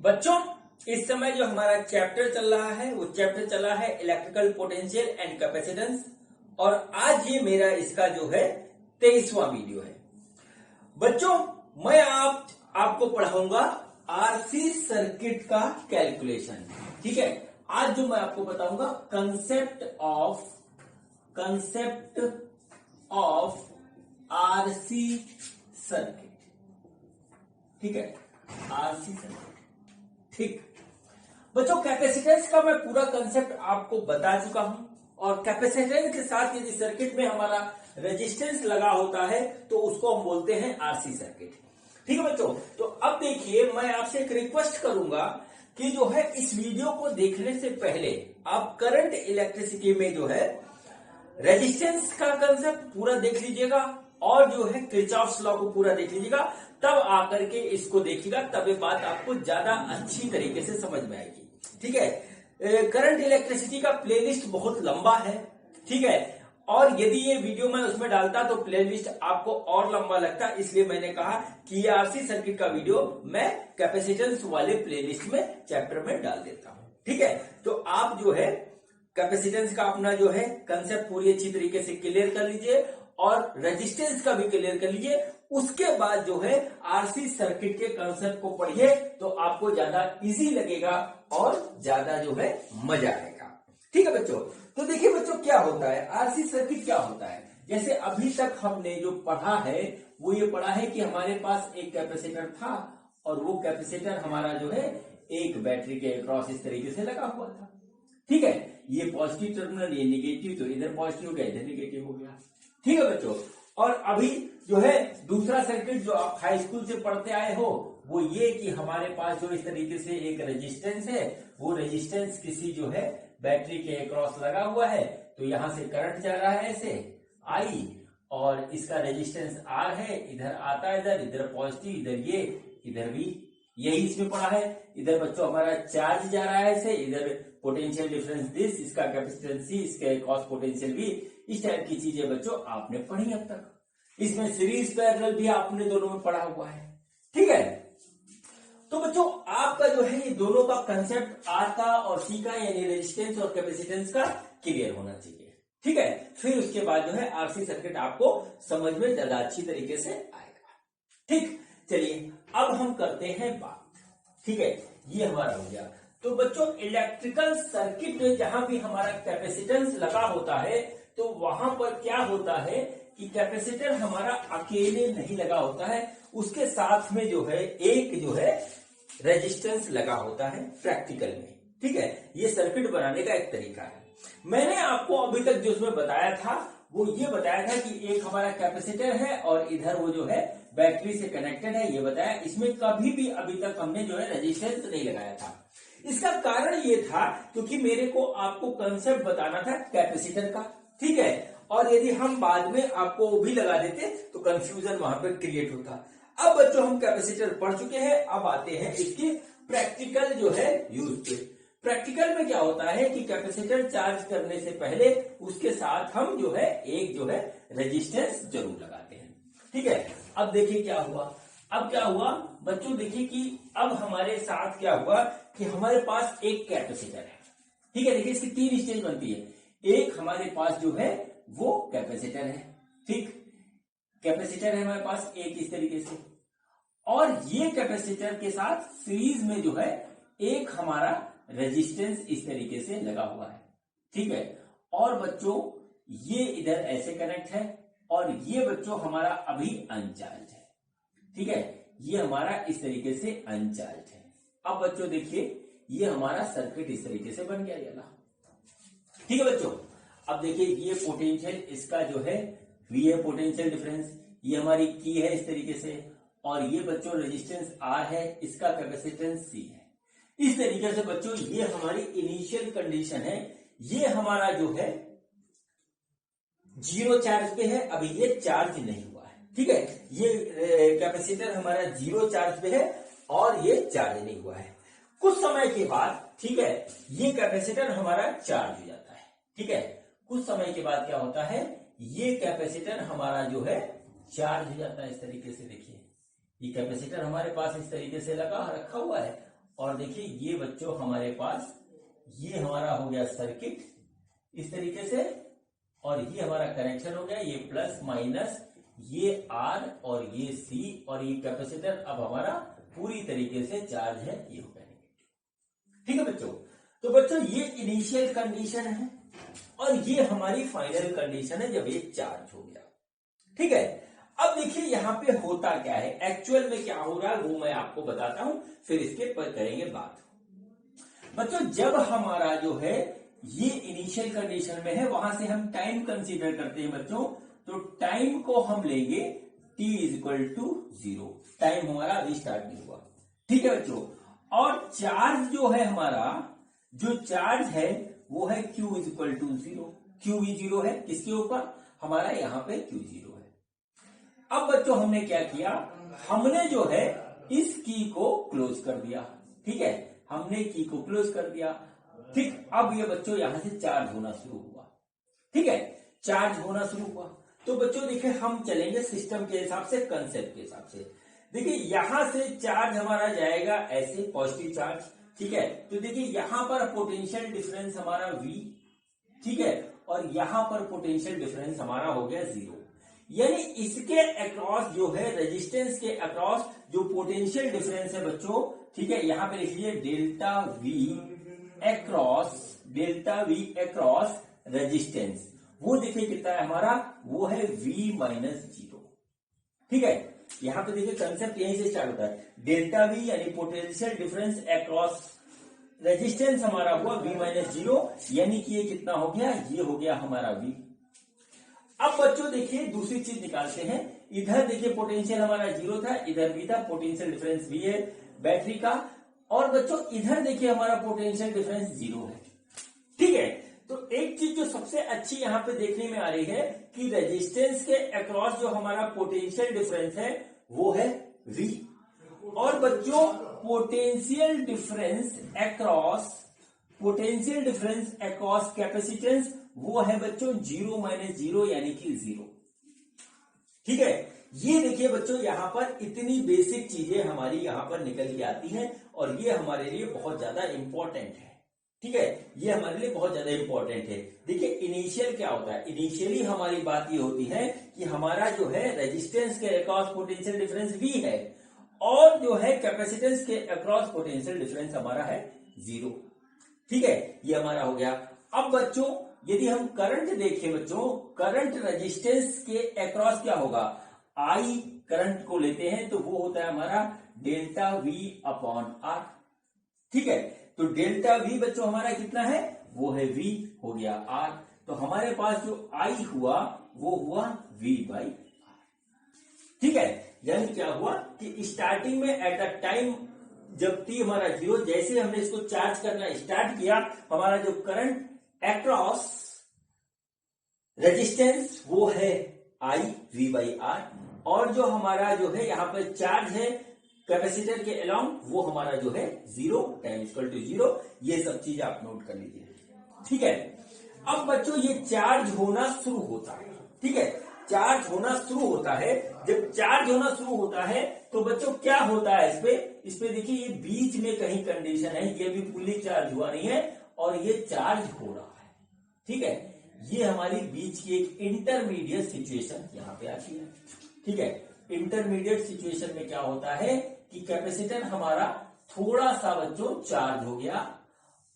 बच्चों, इस समय जो हमारा चैप्टर चल रहा है वो चैप्टर चल रहा है इलेक्ट्रिकल पोटेंशियल एंड कैपेसिटेंस। और आज ये मेरा इसका जो है 23वां वीडियो है। बच्चों, मैं आपको पढ़ाऊंगा आरसी सर्किट का कैलकुलेशन। ठीक है, आज जो मैं आपको बताऊंगा कंसेप्ट ऑफ आरसी सर्किट। ठीक है, आरसी सर्किट। ठीक बच्चों, कैपेसिटेंस का मैं पूरा कंसेप्ट आपको बता चुका हूं और कैपेसिटेंस के साथ यदि सर्किट में हमारा रेजिस्टेंस लगा होता है तो उसको हम बोलते हैं आरसी सर्किट। ठीक है बच्चों, तो अब देखिए, मैं आपसे एक रिक्वेस्ट करूंगा कि जो है इस वीडियो को देखने से पहले आप करंट इलेक्ट्रिसिटी में जो है रेजिस्टेंस का कंसेप्ट पूरा देख लीजिएगा और जो है किरचॉफ्स लॉ को पूरा देख लीजिएगा, तब आकर के इसको देखिएगा, तब ये बात आपको ज्यादा अच्छी तरीके से समझ में आएगी। ठीक है, करंट इलेक्ट्रिसिटी का प्लेलिस्ट बहुत लंबा है। ठीक है, और यदि ये वीडियो मैं उसमें डालता तो प्लेलिस्ट आपको और लंबा लगता, इसलिए मैंने कहा कि ये आरसी सर्किट का वीडियो मैं कैपेसिटेंस वाले प्लेलिस्ट में चैप्टर में डाल देता हूं। ठीक है, तो आप जो है कैपेसिटेंस का अपना जो है कंसेप्ट पूरी अच्छी तरीके से क्लियर कर लीजिए और रेजिस्टेंस का भी क्लियर कर लीजिए। उसके बाद जो है आरसी सर्किट के कंसेप्ट को पढ़िए तो आपको ज्यादा इजी लगेगा और ज्यादा जो है मजा आएगा। ठीक है बच्चों, तो देखिए बच्चों, क्या होता है आरसी सर्किट, क्या होता है। जैसे अभी तक हमने जो पढ़ा है वो ये पढ़ा है कि हमारे पास एक कैपेसिटर था और वो कैपेसिटर हमारा जो है एक बैटरी के अक्रॉस इस तरीके से लगा हुआ था। ठीक है, ये पॉजिटिव टर्मिनल, ये निगेटिव, तो इधर पॉजिटिव हो गया, इधर निगेटिव हो गया। ठीक है बच्चों, और अभी जो है दूसरा सर्किट जो आप हाई स्कूल से पढ़ते आए हो वो ये कि हमारे पास जो इस तरीके से एक रेजिस्टेंस है, वो रेजिस्टेंस किसी जो है बैटरी के अक्रॉस लगा हुआ है, तो यहां से करंट जा रहा है ऐसे आई, और इसका रेजिस्टेंस आर है, इधर आता है, इधर पॉजिटिव, इधर भी यही इसमें पड़ा है। इधर बच्चों हमारा चार्ज जा रहा है ऐसे, इधर पोटेंशियल डिफरेंस दिस, इसका कैपेसिटेंस सी, इसके क्रॉस पोटेंशियल भी। इस टाइप की चीजें बच्चों आपने पढ़ी अब तक। इसमें सीरीज पैरेलल भी आपने दोनों में पढ़ा हुआ है। ठीक है, तो बच्चों आपका जो है ये दोनों का कंसेप्ट आर का और सी का यानी रेजिस्टेंस और कैपेसिटेंस का क्लियर होना चाहिए। ठीक है, फिर उसके बाद जो है आरसी सर्किट आपको समझ में ज्यादा अच्छी तरीके से आएगा। ठीक, चलिए अब हम करते हैं बात। ठीक है, ये हमारा हो गया। तो बच्चों इलेक्ट्रिकल सर्किट में जहां भी हमारा कैपेसिटेंस लगा होता है तो वहां पर क्या होता है कि कैपेसिटर हमारा अकेले नहीं लगा होता है, उसके साथ में जो है एक जो है रेजिस्टेंस लगा होता है प्रैक्टिकल में। ठीक है, ये सर्किट बनाने का एक तरीका है। मैंने आपको अभी तक जो उसमें बताया था वो ये बताया था कि एक हमारा कैपेसिटर है और इधर वो जो है बैटरी से कनेक्टेड है, ये बताया। इसमें कभी भी अभी तक हमने जो है रेजिस्टेंस नहीं लगाया था। इसका कारण ये था क्योंकि मेरे को आपको कंसेप्ट बताना था कैपेसिटर का। ठीक है, और यदि हम बाद में आपको वो भी लगा देते तो कंफ्यूजन वहां पर क्रिएट होता। अब बच्चों हम कैपेसिटर पढ़ चुके हैं, अब आते हैं इसके प्रैक्टिकल जो है यूज पे। प्रैक्टिकल में क्या होता है कि कैपेसिटर चार्ज करने से पहले उसके साथ हम जो है एक जो है रेजिस्टेंस जरूर लगाते हैं। ठीक है, अब देखिए क्या हुआ। अब क्या हुआ बच्चों, देखिए कि अब हमारे साथ क्या हुआ कि हमारे पास एक कैपेसिटर है। ठीक है, देखिए इसकी 3 स्टेज बनती है। एक हमारे पास जो है वो कैपेसिटर है। ठीक, कैपेसिटर है हमारे पास एक इस तरीके से, और ये कैपेसिटर के साथ सीरीज में जो है एक हमारा रेजिस्टेंस इस तरीके से लगा हुआ है। ठीक है, और बच्चों ये इधर ऐसे कनेक्ट है और ये बच्चों हमारा अभी अनचार्ज है। ठीक है, ये हमारा इस तरीके से अनचार्ज है। अब बच्चों देखिए ये हमारा सर्किट इस तरीके से बन गया ये वाला। ठीक है बच्चों, अब देखिए ये पोटेंशियल इसका जो है V है, पोटेंशियल डिफरेंस, ये हमारी की है इस तरीके से, और ये बच्चों रेजिस्टेंस R है, इसका कैपेसिटेंस C है। इस तरीके से बच्चों ये हमारी इनिशियल कंडीशन है। ये हमारा जो है 0 चार्ज पे है, अभी ये चार्ज नहीं हुआ है। ठीक है, ये कैपेसिटर हमारा 0 चार्ज पे है और ये चार्ज नहीं हुआ है। कुछ समय के बाद ठीक है ये कैपेसिटर हमारा चार्ज हो जाता है। ठीक है, कुछ समय के बाद क्या होता है, ये कैपेसिटर हमारा जो है चार्ज हो जाता है इस तरीके से। देखिए ये कैपेसिटर हमारे पास इस तरीके से लगा रखा हुआ है और देखिए ये बच्चों हमारे पास ये हमारा हो गया सर्किट इस तरीके से, और ये हमारा कनेक्शन हो गया, ये प्लस माइनस, ये आर और ये सी, और ये कैपेसिटर अब हमारा पूरी तरीके से चार्ज है, ये हो गया नेगेटिव। ठीक है बच्चों, तो बच्चों ये इनिशियल कंडीशन है और ये हमारी फाइनल कंडीशन है जब ये चार्ज हो गया। ठीक है, अब देखिए यहां पे होता क्या है, एक्चुअल में क्या हो रहा है वो मैं आपको बताता हूं, फिर इसके पर करेंगे बात। बच्चों जब हमारा जो है ये इनिशियल कंडीशन में है, वहां से हम टाइम कंसीडर करते हैं बच्चों, तो टाइम को हम लेंगे t इक्वल टू 0, टाइम हमारा अभी स्टार्ट नहीं हुआ। ठीक है बच्चों, और चार्ज जो है हमारा, जो चार्ज है वो है q इक्वल टू 0, q भी 0 है, किसके ऊपर, हमारा यहां पे q 0 है। अब बच्चों हमने क्या किया, हमने जो है इस की को क्लोज कर दिया। ठीक है, हमने की को क्लोज कर दिया। ठीक, अब ये बच्चों यहां से चार्ज होना शुरू हुआ। ठीक है, चार्ज होना शुरू हुआ, तो बच्चों देखिए हम चलेंगे सिस्टम के हिसाब से, कंसेप्ट के हिसाब से। देखिए यहां से चार्ज हमारा जाएगा ऐसे, पॉजिटिव चार्ज। ठीक है, तो देखिए यहां पर पोटेंशियल डिफरेंस हमारा V, ठीक है, और यहां पर पोटेंशियल डिफरेंस हमारा हो गया 0, यानी इसके अक्रॉस जो है, रेजिस्टेंस के अक्रॉस जो पोटेंशियल डिफरेंस है बच्चों, ठीक है, यहां पे लिख लीजिए डेल्टा V अक्रॉस रेजिस्टेंस, वो देखिए कितना है हमारा, वो है V माइनस 0। ठीक है, यहां पे देखिए कंसेप्ट यहीं से स्टार्ट होता है, डेल्टा V यानी पोटेंशियल डिफरेंस अक्रॉस रेजिस्टेंस हमारा हुआ V माइनस 0, यानी कि ये कितना हो गया, ये हो गया हमारा V। अब बच्चों देखिए दूसरी चीज निकालते हैं, इधर देखिए पोटेंशियल हमारा 0 था, इधर भी था, पोटेंशियल डिफरेंस V है बैटरी का, और बच्चों इधर देखिए हमारा पोटेंशियल डिफरेंस 0 है। ठीक है, तो एक चीज जो सबसे अच्छी यहां पे देखने में आ रही है कि रेजिस्टेंस के अक्रॉस जो हमारा पोटेंशियल डिफरेंस है वो है V, और बच्चों पोटेंशियल डिफरेंस अक्रॉस कैपेसिटेंस वो है बच्चों 0 माइनस 0 यानी कि 0। ठीक है, ये देखिए बच्चों यहां पर इतनी बेसिक चीजें हमारी यहां पर निकल के आती हैं, और ये हमारे लिए बहुत ज्यादा इंपॉर्टेंट है। ठीक है, ये हमारे लिए बहुत ज्यादा इंपॉर्टेंट है। देखिए इनिशियल क्या होता है, इनिशियली हमारी बात ये होती है कि हमारा जो है रेजिस्टेंस के अक्रॉस पोटेंशियल डिफरेंस V है, और जो है कैपेसिटेंस के अक्रॉस पोटेंशियल डिफरेंस हमारा है 0। ठीक है, ये हमारा हो गया। अब बच्चों यदि हम करंट देखें बच्चों, करंट रेजिस्टेंस के अक्रॉस क्या होगा, I करंट को लेते हैं तो वो होता है हमारा डेल्टा V अपॉन R। ठीक है, तो डेल्टा V बच्चों हमारा कितना है, वो है V हो गया R, तो हमारे पास जो I हुआ वो हुआ V बाई R। ठीक है, यानी क्या हुआ कि स्टार्टिंग में एट द टाइम जब t हमारा 0, जैसे हमने इसको चार्ज करना स्टार्ट किया, हमारा जो करंट अक्रॉस रेजिस्टेंस वो है I V बाई R, और जो हमारा जो है यहाँ पर चार्ज है कैपेसिटर के अलोंग वो हमारा जो है 0, टाइम इक्वल टू 0। ये सब चीज आप नोट कर लीजिए। ठीक है, अब बच्चों ये चार्ज होना शुरू होता है। ठीक है, चार्ज होना शुरू होता है, जब चार्ज होना शुरू होता है तो बच्चों क्या होता है, इस पे देखिए ये बीच में कहीं कंडीशन है, ये भी फुल्ली चार्ज हुआ नहीं है और ये चार्ज हो रहा है। ठीक है, ये हमारी बीच की एक इंटरमीडिएट सिचुएशन यहाँ पे आती है। ठीक है, इंटरमीडिएट सिचुएशन में क्या होता है कि कैपेसिटर हमारा थोड़ा सा बच्चों चार्ज हो गया,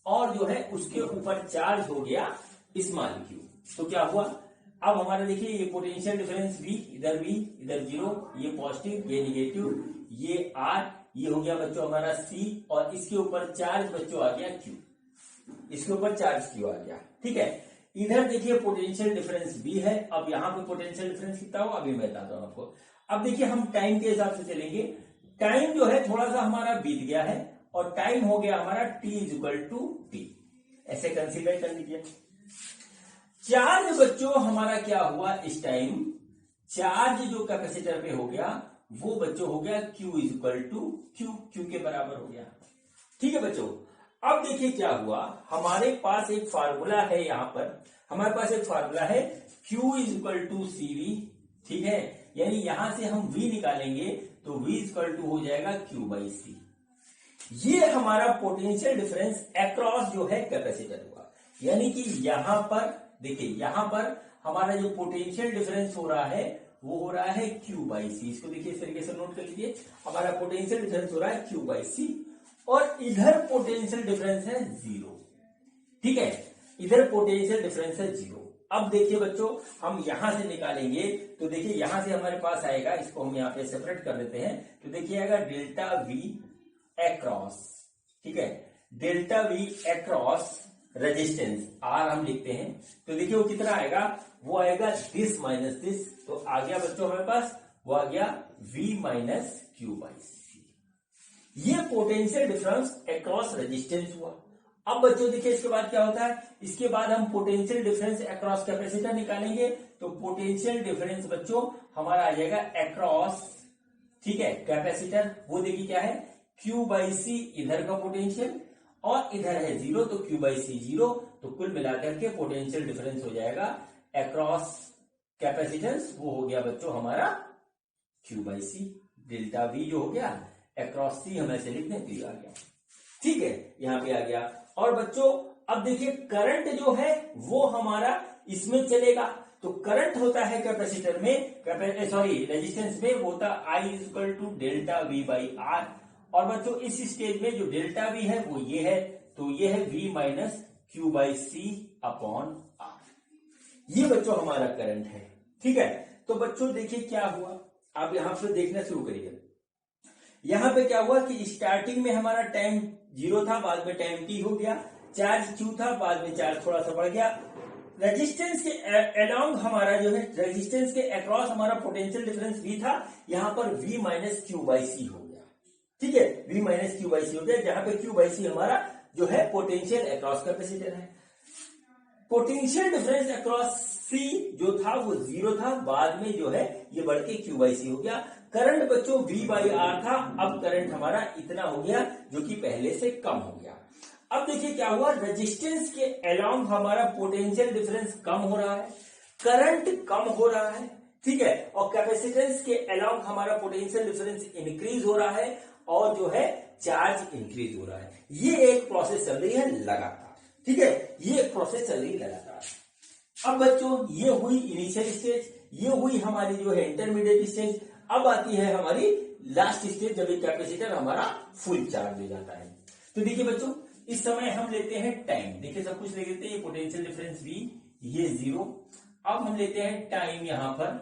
और जो है उसके ऊपर चार्ज हो गया स्मॉल q, तो क्या हुआ, अब हमारा देखिए ये पोटेंशियल डिफरेंस V, इधर V इधर 0, ये पॉजिटिव ये निगेटिव, ये R, ये हो गया बच्चों हमारा C, और इसके ऊपर चार्ज बच्चों आ गया Q, इसके ऊपर चार्ज Q आ गया। ठीक है, इधर देखिए पोटेंशियल डिफरेंस V है, अब यहां पे पोटेंशियल डिफरेंस कितना हो अभी मैं बताता हूं आपको। अब देखिए हम टाइम के हिसाब से चलेंगे, टाइम जो है थोड़ा सा हमारा बीत गया है, और टाइम हो गया हमारा t इक्वल टू t, ऐसे कंसीडर कर लीजिए। चार्ज बच्चों हमारा क्या हुआ, इस टाइम चार्ज जो कैपेसिटर पे हो गया वो बच्चों हो गया q इक्वल टू q के बराबर हो गया। ठीक है बच्चों, अब देखिए क्या हुआ, हमारे पास एक फार्मूला है, यहां पर हमारे पास एक फार्मूला है q इक्वल टू CV। ठीक है, यानी यहां से हम V निकालेंगे तो V इक्वल टू हो जाएगा Q बाई C। ये हमारा पोटेंशियल डिफरेंस अक्रॉस जो है कैपेसिटर हुआ। यानी कि यहां पर देखिए, यहां पर हमारा जो पोटेंशियल डिफरेंस हो रहा है वो हो रहा है Q बाई सी। इसको देखिए इस तरीके से नोट कर लीजिए, हमारा पोटेंशियल डिफरेंस हो रहा है Q बाई सी, और इधर पोटेंशियल डिफरेंस है 0। ठीक है, इधर पोटेंशियल डिफरेंस है 0। अब देखिए बच्चों, हम यहां से निकालेंगे तो देखिए यहां से हमारे पास आएगा, इसको हम यहां पे सेपरेट कर देते हैं, तो देखिए आएगा डेल्टा वी अक्रॉस। ठीक है, delta V across resistance R हम लिखते हैं, तो देखिए वो कितना आएगा, वो आएगा दिस माइनस दिस, तो आ गया बच्चों हमारे पास, वो आ गया V माइनस क्यू बाई सी। ये पोटेंशियल डिफरेंस अक्रॉस रेजिस्टेंस हुआ। अब बच्चों देखिए इसके बाद क्या होता है, इसके बाद हम पोटेंशियल डिफरेंस अक्रॉस कैपेसिटर निकालेंगे, तो पोटेंशियल डिफरेंस बच्चों हमारा आ जाएगा अक्रॉस, ठीक है, कैपेसिटर। वो देखिए क्या है, क्यू बाई सी इधर का पोटेंशियल और इधर है 0, तो क्यू बाई सी 0, तो कुल मिलाकर के पोटेंशियल डिफरेंस हो जाएगा अक्रॉस कैपेसिटेंस, वो हो गया बच्चों हमारा Q by C. Delta V जो हो गया अक्रॉस सी, हम ऐसे लिख दें तो ये आ गया। ठीक है, यहां पे आ गया। और बच्चों अब देखिए करंट जो है वो हमारा इसमें चलेगा, तो करंट होता है कैपेसिटर में, रेजिस्टेंस में, वो होता I equal to delta V by R. और बच्चों इस स्टेज में जो डेल्टा वी है वो ये है, तो ये है V minus Q by C upon R. ये बच्चों हमारा करंट है। ठीक है, तो बच्चों देखिए क्या हुआ, आप यहां पे देखना शुरू करिए। यहां पे क्या हुआ कि स्टार्टिंग में हमारा टाइम 0 था, बाद में टाइम t हो गया, चार्ज Q था, बाद में चार्ज थोड़ा सा बढ़ गया। रेजिस्टेंस के अलोंग हमारा जो है, रेजिस्टेंस के अक्रॉस हमारा पोटेंशियल डिफरेंस V था, यहां पर V माइनस क्यू बाई सी हो गया। ठीक है, V माइनस क्यू बाई सी हो गया, जहां पे क्यू बाई सी हमारा जो है पोटेंशियल अक्रॉस कैपेसिटर है। पोटेंशियल डिफरेंस अक्रॉस C जो था वो 0 था, बाद में जो है ये बढ़ के क्यू बाई सी हो गया। करंट बच्चों V बाई आर था, अब करंट हमारा इतना हो गया जो कि पहले से कम हो गया। अब देखिए क्या हुआ, रेजिस्टेंस के अलोंग हमारा पोटेंशियल डिफरेंस कम हो रहा है, करंट कम हो रहा है। ठीक है, और कैपेसिटेंस के अलोंग हमारा पोटेंशियल डिफरेंस इंक्रीज हो रहा है, और जो है चार्ज इंक्रीज हो रहा है। ये एक प्रोसेस चल रही है लगातार। ठीक है, ये एक प्रोसेस चल रही है लगातार। अब बच्चों ये हुई इनिशियल स्टेज, ये हुई हमारी जो है इंटरमीडिएट स्टेज। अब आती है हमारी लास्ट स्टेज, जब ये कैपेसिटर हमारा फुल चार्ज हो जाता है। तो देखिए बच्चों, इस समय हम लेते हैं टाइम, देखिए सब कुछ ले लेते हैं, ये पोटेंशियल डिफरेंस V, ये 0। अब हम लेते हैं टाइम यहां पर।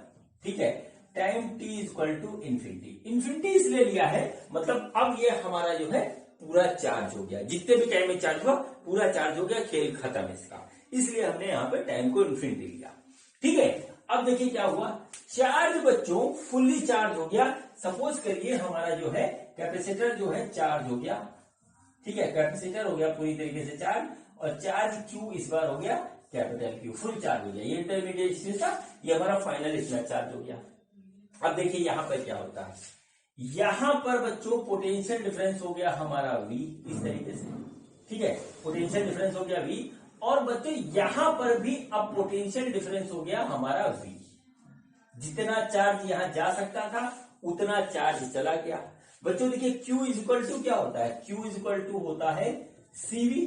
ठीक है, time t equal to infinity. Infinity इसलिए लिया है, मतलब अब ये हमारा जो है पूरा चार्ज हो गया, जितने भी टाइम में चार्ज हुआ पूरा चार्ज हो गया, खेल खत्म इसका, इसलिए हमने यहां पर टाइम को इन्फिनिटी लिया। ठीक है, अब देखिए क्या हुआ, चार्ज बच्चों फुल्ली चार्ज हो गया। सपोज करिए हमारा जो है कैपेसिटर जो है चार्ज हो गया। ठीक है, कैपेसिटर हो गया पूरी तरीके से चार्ज, और चार्ज Q इस बार हो गया कैपिटल Q, फुल चार्ज हो गया। ये इंटरमीडिएट स्टेज था, ये हमारा फाइनल स्टेज चार्ज हो गया। अब देखिए यहां पर क्या होता है, यहां पर बच्चों पोटेंशियल डिफरेंस हो गया हमारा V, इस तरीके से। ठीक है, पोटेंशियल डिफरेंस हो गया V, और बच्चों यहां पर भी अब पोटेंशियल डिफरेंस हो गया हमारा V। जितना चार्ज यहां जा सकता था उतना चार्ज चला गया। बच्चों देखिए Q इज इक्वल टू क्या होता है, Q इज इक्वल टू होता है CV।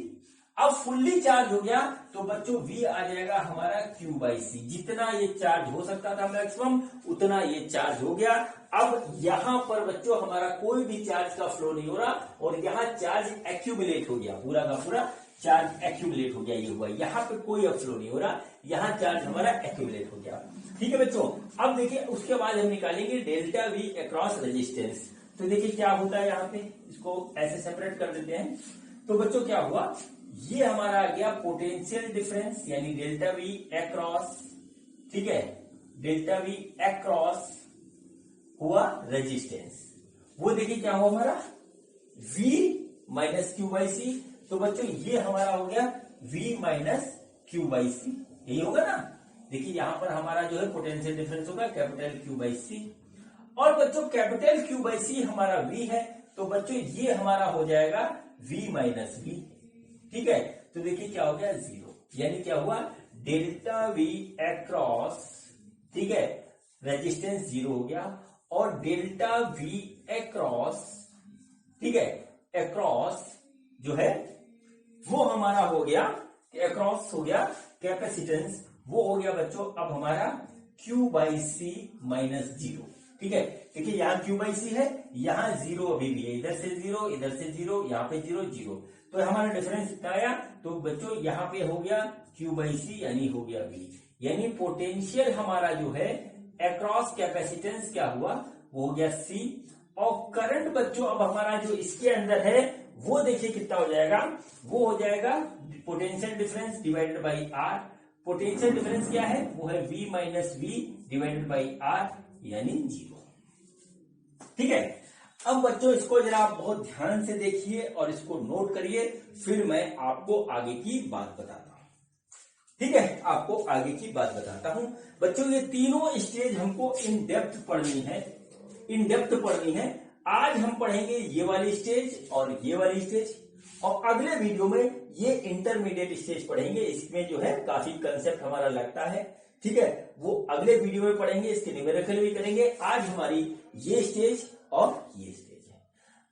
अब फुल्ली चार्ज हो गया तो बच्चों V आ जाएगा हमारा Q बाई सी। जितना ये चार्ज हो सकता था मैक्सिमम, उतना ये चार्ज हो गया। अब यहां पर बच्चों हमारा कोई भी चार्ज का फ्लो नहीं हो रहा, और यहां चार्ज एक्यूमुलेट हो गया, पूरा का पूरा चार्ज एक्यूमुलेट हो गया, ये हुआ। यहां पे कोई अब फ्लो नहीं हो रहा, यहां चार्ज हमारा एक्यूमुलेट हो गया। ठीक है बच्चों, अब देखिए उसके बाद हम निकालेंगे डेल्टा V अक्रॉस रेजिस्टेंस। तो देखिए क्या होता है, यहां पे इसको ऐसे सेपरेट कर देते हैं। तो बच्चों क्या हुआ, ये हमारा आ गया पोटेंशियल डिफरेंस, यानी डेल्टा V अक्रॉस। ठीक है, डेल्टा V अक्रॉस हुआ रेजिस्टेंस, वो देखिए क्या हुआ हमारा V माइनस क्यू बाई सी। तो बच्चों ये हमारा हो गया V माइनस क्यू बाई सी, यही होगा ना। देखिए यहां पर हमारा जो है पोटेंशियल डिफरेंस होगा कैपिटल Q बाई सी, और बच्चों कैपिटल Q बाई सी हमारा V है, तो बच्चों ये हमारा हो जाएगा V माइनस V। ठीक है, तो देखिए क्या हो गया 0, यानी क्या हुआ डेल्टा V अक्रॉस, ठीक है, रेजिस्टेंस 0 हो गया, और डेल्टा V अक्रॉस, ठीक है, अक्रॉस जो है वो हमारा हो गया, अक्रॉस हो गया कैपेसिटेंस, वो हो गया बच्चों अब हमारा Q by C minus zero. ठीक है, देखिए यहाँ Q बाई सी है, यहाँ जीरो अभी भी है, इधर से जीरो, इधर से जीरो, यहाँ पे जीरो जीरो, तो हमारा डिफरेंस कितना आया, तो बच्चों यहाँ पे हो गया Q बाई सी यानी हो गया V, यानी पोटेंशियल हमारा जो है अक्रॉस कैपेसिटेंस क्या हुआ, वो हो गया C। और करंट बच्चों अब हमारा जो इसके अंदर है वो देखिए कितना हो जाएगा, वो हो जाएगा potential difference divided by R. Potential difference क्या है, वो है V minus V divided by R यानी जीरो। ठीक है, अब बच्चों इसको जरा आप बहुत ध्यान से देखिए और इसको नोट करिए, फिर मैं आपको आगे की बात बताता हूं। ठीक है, आपको आगे की बात बताता हूं। बच्चों ये तीनों स्टेज हमको इन डेप्थ पढ़नी है, इन डेप्थ पढ़नी है। आज हम पढ़ेंगे ये वाली स्टेज और ये वाली स्टेज, और अगले वीडियो में ये इंटरमीडिएट स्टेज पढ़ेंगे। इसमें जो है काफी कंसेप्ट हमारा लगता है, ठीक है, वो अगले वीडियो में पढ़ेंगे, इसके न्यूमेरिकल भी करेंगे। आज हमारी ये स्टेज और ये स्टेज है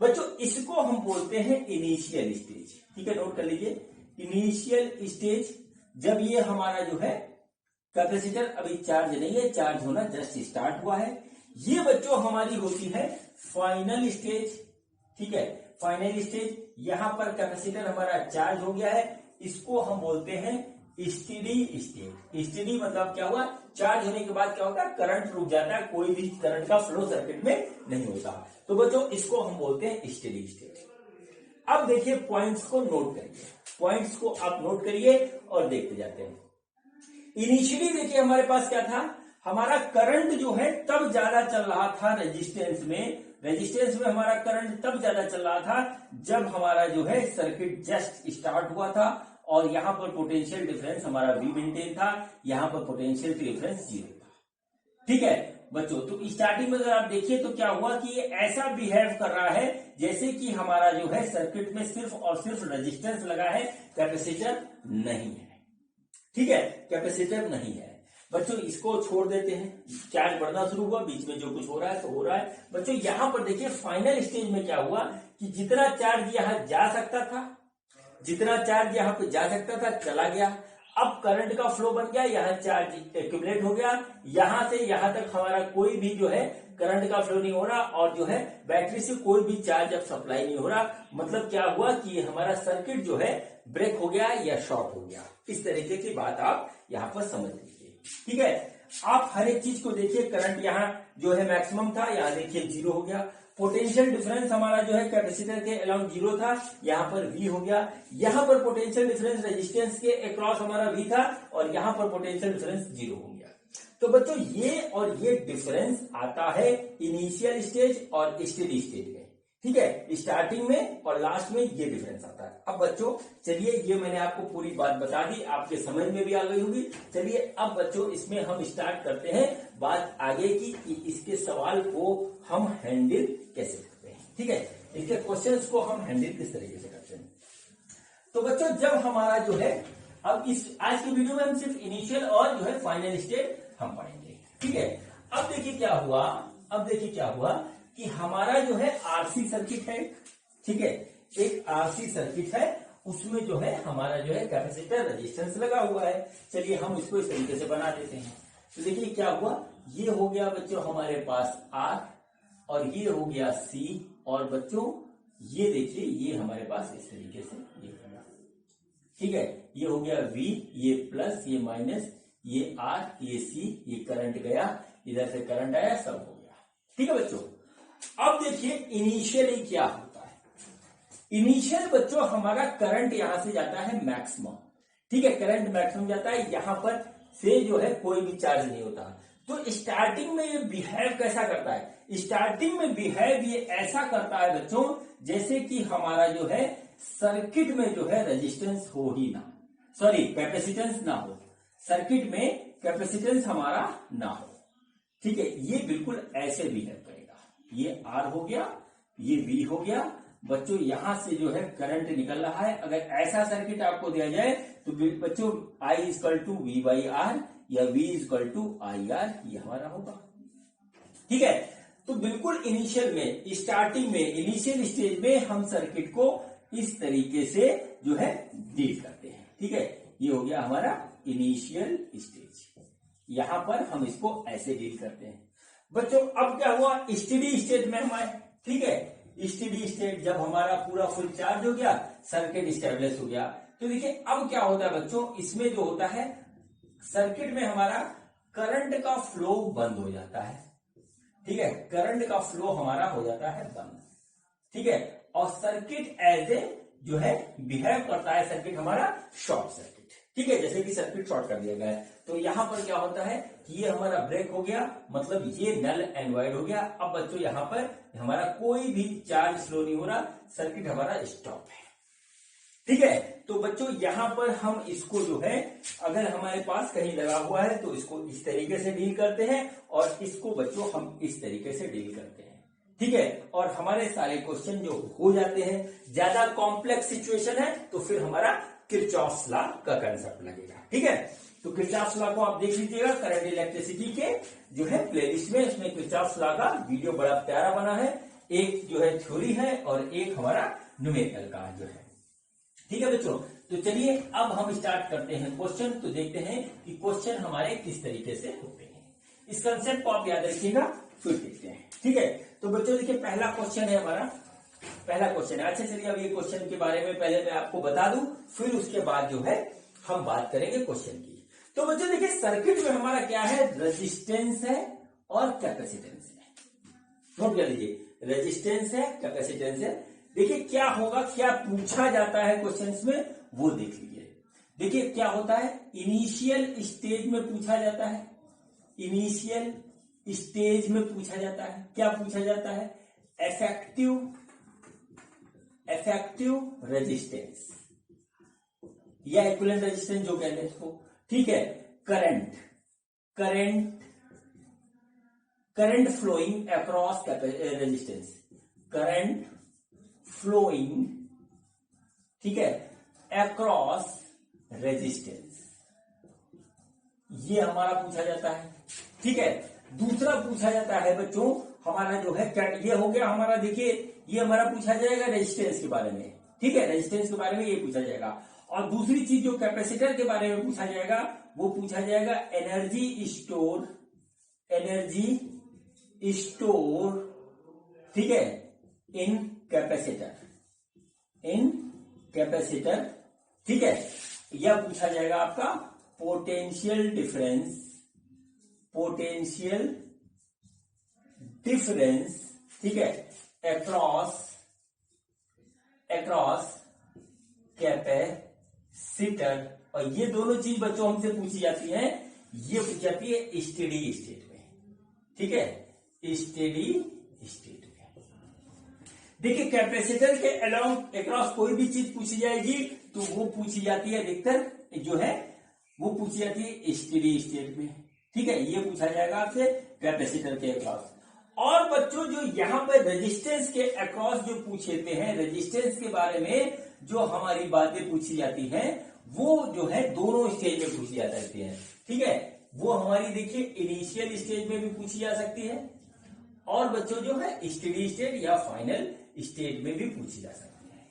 बच्चों, इसको हम बोलते हैं इनिशियल स्टेज। ठीक है, नोट कर लीजिए, इनिशियल स्टेज जब ये हमारा जो है कैपेसिटर अभी चार्ज नहीं है, चार्ज होना जस्ट स्टार्ट हुआ है। ये बच्चों हमारी होती है फाइनल स्टेज। ठीक है, फाइनल स्टेज, यहां पर कैपेसिटर हमारा चार्ज हो गया है, इसको हम बोलते हैं स्टेडी स्टेज। स्टेडी मतलब क्या हुआ, चार्ज होने के बाद क्या होता है, करंट रुक जाता है, कोई भी करंट का फ्लो सर्किट में नहीं होता, तो बच्चों इसको हम बोलते हैं स्टेडी स्टेज। अब देखिए पॉइंट्स को नोट करिए, पॉइंट्स को आप नोट करिए और देखते जाते हैं। इनिशियली देखिए हमारे पास क्या था, हमारा करंट जो है तब ज्यादा चल रहा था रेजिस्टेंस में, रेजिस्टेंस में हमारा करंट तब ज्यादा चल रहा था जब हमारा जो है सर्किट जस्ट स्टार्ट हुआ था, और यहां पर पोटेंशियल डिफरेंस हमारा V मेंटेन था, यहां पर पोटेंशियल डिफरेंस जीरो था। ठीक है बच्चों, तो स्टार्टिंग में अगर आप देखिए तो क्या हुआ कि ये ऐसा बिहेव कर रहा है जैसे कि हमारा जो है सर्किट में सिर्फ और सिर्फ रेजिस्टेंस लगा है, कैपेसिटर नहीं है। ठीक है, कैपेसिटर नहीं है बच्चों, इसको छोड़ देते हैं, चार्ज बढ़ना शुरू हुआ, बीच में जो कुछ हो रहा है तो हो रहा है। बच्चों यहां पर देखिए फाइनल स्टेज में क्या हुआ कि जितना चार्ज यहां जा सकता था, जितना चार्ज यहां पे जा सकता था चला गया, अब करंट का फ्लो बन गया, यहां चार्ज एक्यूमुलेट हो गया, यहां से यहां तक हमारा कोई भी जो है करंट का फ्लो नहीं हो रहा, और जो है बैटरी से कोई भी चार्ज अब सप्लाई नहीं हो रहा। मतलब क्या हुआ कि हमारा सर्किट जो है ब्रेक हो गया या शॉर्ट हो गया। इस तरीके की बात आप यहां पर समझ लीजिए। ठीक है, आप हर एक चीज को देखिए, करंट यहाँ जो है मैक्सिमम था, यहाँ देखिए जीरो हो गया। पोटेंशियल डिफरेंस हमारा जो है कैपेसिटर के अलाउंड जीरो था, यहाँ पर V हो गया। यहाँ पर पोटेंशियल डिफरेंस रेजिस्टेंस के अक्रॉस हमारा V था, और यहाँ पर पोटेंशियल डिफरेंस जीरो हो गया। तो बच्चों ये और ये डिफरेंस आता है इनिशियल स्टेज और स्टेडी स्टेज में। ठीक है, स्टार्टिंग में और लास्ट में ये डिफरेंस आता है। अब बच्चों चलिए, ये मैंने आपको पूरी बात बता दी, आपके समझ में भी आ गई होगी। चलिए अब बच्चों इसमें हम स्टार्ट करते हैं बात आगे की, कि इसके सवाल को हम हैंडल कैसे करते हैं। ठीक है, इसके क्वेश्चंस को हम हैंडल किस तरीके से करते हैं। तो बच्चों जब हमारा जो है, अब इस आज की वीडियो में हम सिर्फ इनिशियल और जो है फाइनल स्टेज हम पढ़ेंगे। ठीक है, अब देखिए क्या हुआ, अब देखिए क्या हुआ कि हमारा जो है आरसी सर्किट है। ठीक है, एक आरसी सर्किट है, उसमें जो है हमारा जो है कैपेसिटर रेजिस्टेंस लगा हुआ है। चलिए हम इसको इस तरीके से बना देते हैं। तो देखिए क्या हुआ, ये हो गया बच्चों हमारे पास R, और ये हो गया C, और बच्चों ये देखिए ये हमारे पास इस तरीके से ये होगा। ठीक है, ये हो गया V, ये प्लस, ये माइनस, ये R, ये C, ये करंट गया, इधर से करंट आया, सब हो गया। ठीक है बच्चों, अब देखिए इनिशियली क्या होता है। इनिशियल बच्चों हमारा करंट यहां से जाता है मैक्सिमम। ठीक है, करंट मैक्सिमम जाता है, यहां पर से जो है कोई भी चार्ज नहीं होता। तो स्टार्टिंग में ये बिहेव कैसा करता है, स्टार्टिंग में बिहेव ये ऐसा करता है बच्चों जैसे कि हमारा जो है सर्किट में जो है रेजिस्टेंस हो ही ना, सॉरी कैपेसिटेंस ना हो, सर्किट में कैपेसिटेंस हमारा ना हो। ठीक है, ये बिल्कुल ऐसे बिहेव करेगा। ये R हो गया, ये V हो गया। बच्चों यहां से जो है करंट निकल रहा है। अगर ऐसा सर्किट आपको दिया जाए तो बच्चों I equal to V by R या V equal to I R, ये हमारा होगा। ठीक है, तो बिल्कुल इनिशियल में, स्टार्टिंग में, इनिशियल स्टेज में हम सर्किट को इस तरीके से जो है डील करते हैं। ठीक है, ये हो गया हमारा इनिशियल स्टेज। यहां पर हम इसको ऐसे डील करते हैं। बच्चों अब क्या हुआ, स्टेडी स्टेट में हम आए। ठीक है, स्टेडी स्टेट जब हमारा पूरा फुल चार्ज हो गया, सर्किट स्टेबलिश हो गया, तो देखिए अब क्या होता है बच्चों, इसमें जो होता है सर्किट में हमारा करंट का फ्लो बंद हो जाता है। ठीक है, करंट का फ्लो हमारा हो जाता है बंद। ठीक है, और सर्किट एज ए जो है बिहेव करता है, सर्किट हमारा शॉर्ट सर्किट। ठीक है, जैसे कि सर्किट शॉर्ट कर दिया गया है, तो यहां पर क्या होता है कि ये हमारा ब्रेक हो गया, मतलब ये नल एंड वाइड हो गया। अब बच्चों यहां पर हमारा कोई भी चार्ज फ्लो नहीं हो रहा, सर्किट हमारा स्टॉप है। ठीक है, तो बच्चों यहां पर हम इसको जो है, अगर हमारे पास कहीं लगा हुआ है तो इसको इस तरीके से डील करते हैं, और इसको बच्चों हम इस तरीके से डील करते हैं। ठीक है, और हमारे सारे क्वेश्चन जो हो जाते हैं, ज्यादा कॉम्प्लेक्स सिचुएशन है तो फिर हमारा किरचॉफ्स लॉ का कंसेप्ट लगेगा। ठीक है, तो किरचॉफ्स लॉ को आप देख लीजिएगा करंट इलेक्ट्रिसिटी के जो है प्लेलिस्ट में, उसमें किरचॉफ्स लॉ का वीडियो बड़ा प्यारा बना है। एक जो है थ्योरी है और एक हमारा न्यूमेरिकल का जो है। ठीक है बच्चों, तो चलिए अब हम स्टार्ट करते हैं क्वेश्चन। तो देखते हैं कि क्वेश्चन हमारे किस तरीके से होते हैं। इस कंसेप्ट को आप याद रखिएगा, फिर देखते हैं। ठीक है, तो बच्चों देखिए पहला क्वेश्चन है हमारा, पहला क्वेश्चन है। अच्छा चलिए अब ये क्वेश्चन के बारे में पहले मैं आपको बता दूं, फिर उसके बाद जो है हम बात करेंगे क्वेश्चन की। तो बच्चों देखिए सर्किट में हमारा क्या है, रेजिस्टेंस है और कैपेसिटेंस है। नोट कर लीजिए, रेजिस्टेंस है, कैपेसिटेंस है। देखिए क्या होगा, क्या पूछा जाता है क्वेश्चंस में, वो देख लीजिए। देखिए क्या होता है, इनिशियल स्टेज में पूछा जाता है, इनिशियल स्टेज में पूछा जाता है। क्या पूछा जाता है, इफेक्टिव रेजिस्टेंस या इक्विवेलेंट रेजिस्टेंस जो कहते हैं इसको। ठीक है, current flowing across resistance, current flowing, ठीक है, अक्रॉस रेजिस्टेंस, ये हमारा पूछा जाता है। ठीक है, दूसरा पूछा जाता है बच्चों हमारा जो है, ये हो गया हमारा, देखिए ये हमारा पूछा जाएगा रेजिस्टेंस के बारे में। ठीक है, रेजिस्टेंस के बारे में ये पूछा जाएगा। और दूसरी चीज जो कैपेसिटर के बारे में पूछा जाएगा, वो पूछा जाएगा एनर्जी स्टोर, ठीक है, इन कैपेसिटर। ठीक है, यह पूछा जाएगा आपका पोटेंशियल डिफरेंस, ठीक है, अक्रॉस कैपेसिटर। और ये दोनों चीज बच्चों हमसे पूछी जाती है, ये पूछी जाती है स्टेडी स्टेट में। ठीक है, स्टेडी स्टेट में। देखिए कैपेसिटर के अलोंग अक्रॉस कोई भी चीज पूछी जाएगी तो वो पूछी जाती है अधिकतर जो है वो पूछी जाती है स्टेडी स्टेट में। ठीक है, ये पूछा जाएगा आपसे कैपेसिटर के अक्रॉस। और बच्चों जो यहां पर रेजिस्टेंस के अक्रॉस जो पूछते हैं, रेजिस्टेंस के बारे में जो हमारी बातें पूछी जाती हैं, वो जो है दोनों स्टेज में पूछी जा सकती है। ठीक है, वो हमारी देखिए इनिशियल स्टेज में भी पूछी जा सकती है, और बच्चों जो है स्टेडी स्टेट या फाइनल स्टेज में भी पूछी जा सकती है।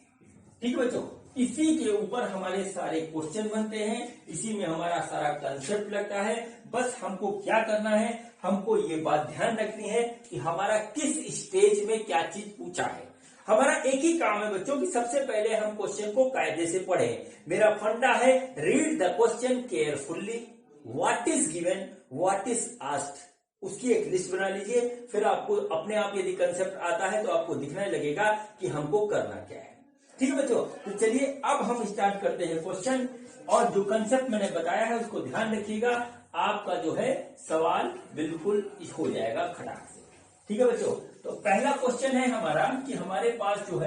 ठीक है बच्चों, इसी के ऊपर हमारे सारे क्वेश्चन बनते हैं, इसी में हमारा सारा कंसेप्ट लगता है। बस हमको क्या करना है, हमको ये बात ध्यान रखनी है कि हमारा किस स्टेज में क्या चीज पूछा है। हमारा एक ही काम है बच्चों कि सबसे पहले हम क्वेश्चन को कायदे से पढ़ें। मेरा फंडा है read the question carefully, what is given, what is asked, उसकी एक लिस्ट बना लीजिए। फिर आपको अपने आप यदि कंसेप्ट आता है तो आपको दिखने लगेगा कि हमको करना क्या है। ठीक है बच्चों, तो चलिए अब हम स्टार्ट करते हैं क्वेश्चन। और जो कंसेप्ट मैंने बताया है उसको ध्यान रखिएगा, आपका जो है सवाल बिल्कुल हो जाएगा खटाक से। ठीक है बच्चों, तो पहला क्वेश्चन है हमारा कि हमारे पास जो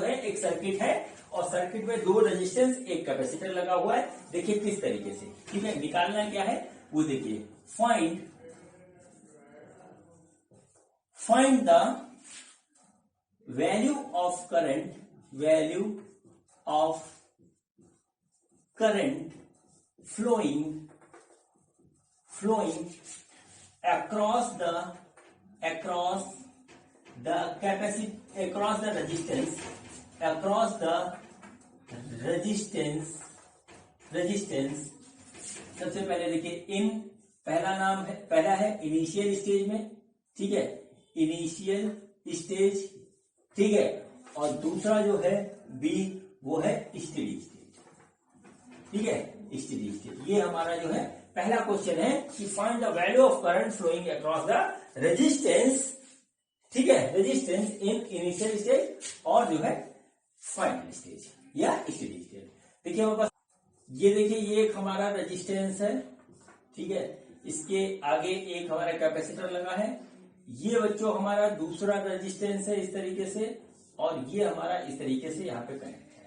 है एक सर्किट है, और सर्किट में दो रेजिस्टेंस एक कैपेसिटर लगा हुआ है। देखिए किस तरीके से, ठीक है, निकालना क्या है वो देखिए, find the value of current flowing across the across the capacity, across the resistance, across the resistance, resistance। सबसे पहले देखिए इन, पहला नाम है, पहला है इनिशियल स्टेज में, ठीक है, इनिशियल स्टेज, ठीक है, और दूसरा जो है बी वो है स्टेडी स्टेज, ठीक है, स्टेडी स्टेज। ये हमारा जो है पहला क्वेश्चन है कि find the value of current flowing across the resistance, ठीक है, रेजिस्टेंस इन इनिशियल स्टेज और जो है फाइनल स्टेज या स्टेडी स्टेज। देखिए हमारे पास ये, देखिए ये एक हमारा रेजिस्टेंस है, ठीक है, इसके आगे एक हमारा कैपेसिटर लगा है, ये बच्चों हमारा दूसरा रेजिस्टेंस है इस तरीके से, और ये हमारा इस तरीके से यहाँ पे कनेक्ट है।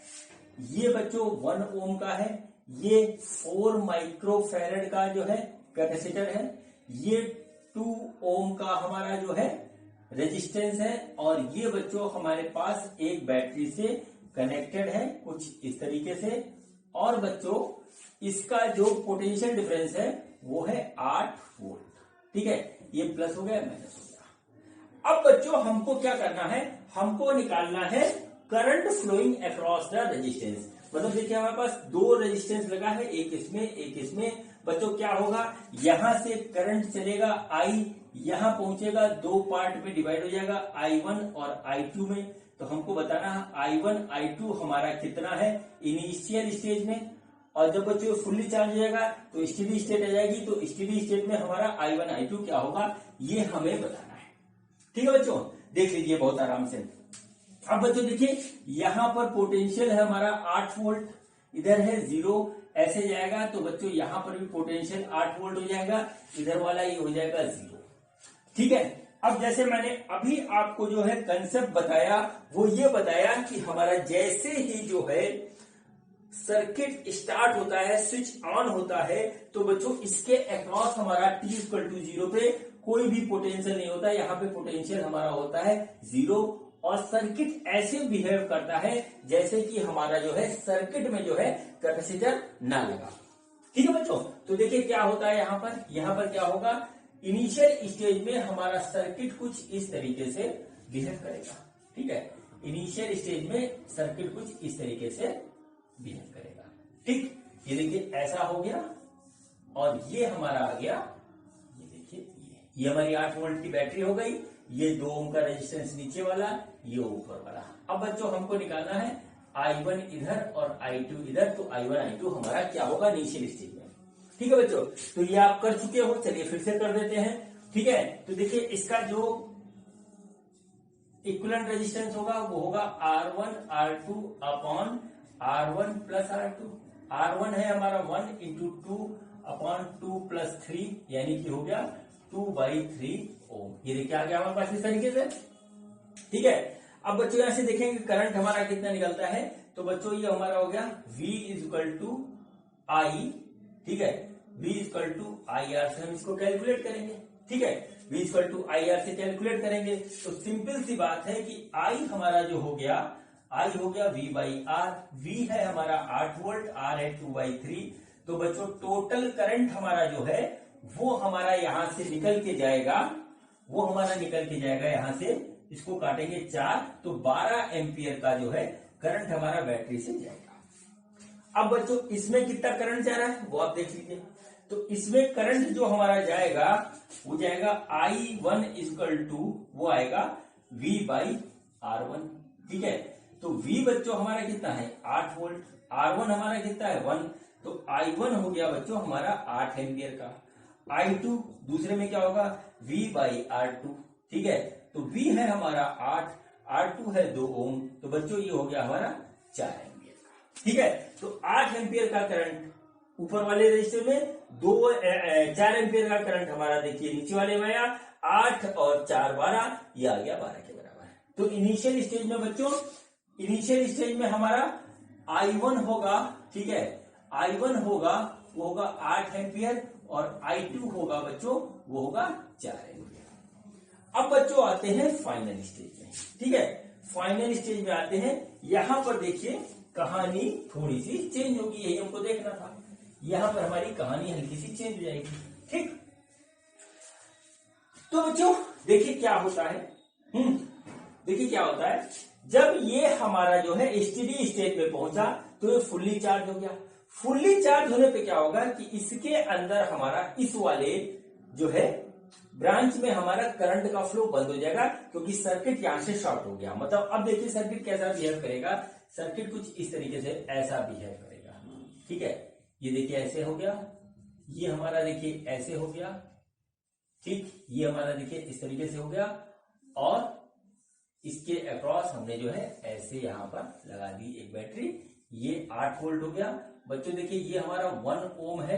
ये बच्चों 1 ओम का है, ये 4 माइक्रोफैरड का जो है कैपेसिटर है, ये 2 ओम का हमारा जो है रेजिस्टेंस है, और ये बच्चों हमारे पास एक बैटरी से कनेक्टेड है कुछ इस तरीके से, और बच्चों इसका जो पोटेंशियल डिफरेंस है वो है 8 वोल्ट, ठीक है, ये प्लस हो गया माइनस हो गया। अब बच्चों हमको क्या करना है, हमको निकालना है current flowing across the resistance. मतलब देखिए हमारे पास 2 रेजिस्टेंस लगा है, एक इसमें एक इसमें। बच्चों क्या होगा, यहां से करंट चलेगा आई, यहां पहुंचेगा, 2 पार्ट में डिवाइड हो जाएगा, I1 और I2 में। तो हमको बताना है I1 I2 हमारा कितना है इनिशियल स्टेज में, और जब बच्चों फुल्ली चार्ज हो जाएगा तो स्टेडी स्टेट आ जाएगी, तो स्टेडी स्टेट में हमारा I1 I2 क्या होगा ये हमें बताना है, ठीक है बच्चों। देख लीजिए बहुत आराम से। अब बच्चों देखिए यहां पर पोटेंशियल है हमारा 8 वोल्ट, इधर है 0, ऐसे जाएगा तो बच्चों यहां पर भी पोटेंशियल 8 वोल्ट हो जाएगा, इधर वाला ये हो जाएगा 0, ठीक है। अब जैसे मैंने अभी आपको जो है कंसेप्ट बताया, वो ये बताया कि हमारा जैसे ही जो है सर्किट स्टार्ट होता है, स्विच ऑन होता है, तो बच्चों इसके अक्रॉस हमारा t=0 पे कोई भी पोटेंशियल नहीं होता, यहाँ पे पोटेंशियल हमारा होता है 0, और सर्किट ऐसे बिहेव करता है जैसे कि हमारा जो है सर्किट में जो है कैपेसिटर ना लगा, ठीक है बच्चों। तो देखिए क्या होता है यहाँ पर क्या होगा, इनिशियल स्टेज में हमारा सर्किट कुछ इस तरीके से बिहेव करेगा, ठीक है, इनिशियल स्टेज में सर्किट कुछ इस तरीके से बिहेव करेगा, ठीक। ये देखिए ऐसा हो गया, और ये हमारा आ गया, ये देखिए ये हमारी 8 वोल्ट की बैटरी हो गई, ये 2 ओम का रेजिस्टेंस नीचे वाला, ये ऊपर वाला। अब बच्चों हमको निकालना है I1 इधर और I2 इधर, तो I1 I2 हमारा क्या होगा इनिशियल स्टेज में, ठीक है बच्चों। तो ये आप कर चुके हो, चलिए फिर से कर देते हैं, ठीक है। तो देखिए इसका जो इक्विवेलेंट रेजिस्टेंस होगा वो होगा R1 R2 upon R1 plus R2। R1 है हमारा 1 इंटू 2 अपॉन 2 प्लस 3, यानी कि हो गया 2/3 ओम। ये देखिए आ गया हमारे पास इस तरीके से, ठीक है। अब बच्चों यहां से देखेंगे करंट हमारा कितना निकलता है, तो बच्चों ये हमारा हो गया V=I, ठीक है, V=IR से हम इसको कैलकुलेट करेंगे, ठीक है, V=IR से कैलकुलेट करेंगे। तो सिंपल सी बात है कि I हमारा जो हो गया, I हो गया V/R, V है हमारा 8 वोल्ट, R है 2/3। तो बच्चों टोटल करंट हमारा जो है वो हमारा यहां से निकल के जाएगा, वो हमारा निकल के जाएगा यहां से, इसको काटेंगे 4, तो 12 एम्पियर का जो है करंट हमारा बैटरी से जाएगा। अब बच्चों इसमें कितना करंट जा रहा है वो आप देख लीजिए। तो इसमें करंट जो हमारा जाएगा वो जाएगा I1 वो आएगा V/R1, ठीक है। तो V बच्चों हमारा कितना है 8 वोल्ट, R1 हमारा कितना है 1, तो I1 हो गया बच्चों हमारा 8 एम्पियर का। I2 दूसरे में क्या होगा V/R2, ठीक है। तो V है हमारा 8, R2 है 2 ओम, तो बच्चों ये हो गया हमारा 4 एम्पियर का, ठीक है। तो 8 एम्पियर का करंट ऊपर वाले रजिस्टर में, 4 एम्पियर का करंट हमारा देखिए नीचे वाले में आया, 8 और 4 12, ये आ गया 12 के बराबर। तो इनिशियल स्टेज में बच्चों, इनिशियल स्टेज में हमारा I1 होगा, ठीक है, I1 होगा वो होगा 8 एम्पियर, और I2 होगा बच्चों वो होगा 4 एम्पियर। अब बच्चों आते हैं फाइनल स्टेज में, ठीक है, फाइनल स्टेज में आते हैं। यहां पर देखिए कहानी थोड़ी सी चेंज होगी, यही हमको देखना था। यहां पर हमारी कहानी हल्की सी चेंज हो जाएगी, ठीक। तो बच्चों देखिए क्या होता है, देखिए क्या होता है, जब ये हमारा जो है स्टेडी स्टेट में पहुंचा तो ये फुल्ली चार्ज हो गया। फुल्ली चार्ज होने पे क्या होगा कि इसके अंदर हमारा इस वाले जो है ब्रांच में हमारा करंट का फ्लो बंद हो जाएगा, क्योंकि सर्किट यहां से शॉर्ट हो गया। मतलब अब देखिए सर्किट कैसा बिहेव करेगा, सर्किट कुछ इस तरीके से ऐसा बिहेव करेगा। ठीक है, ये देखिए ऐसे हो गया, ये हमारा देखिए ऐसे हो गया, ठीक, ये हमारा देखिए इस तरीके से हो गया, और इसके अक्रॉस हमने जो है ऐसे यहां पर लगा दी एक बैटरी, ये 8 वोल्ट हो गया। बच्चों देखिए ये हमारा 1 ओम है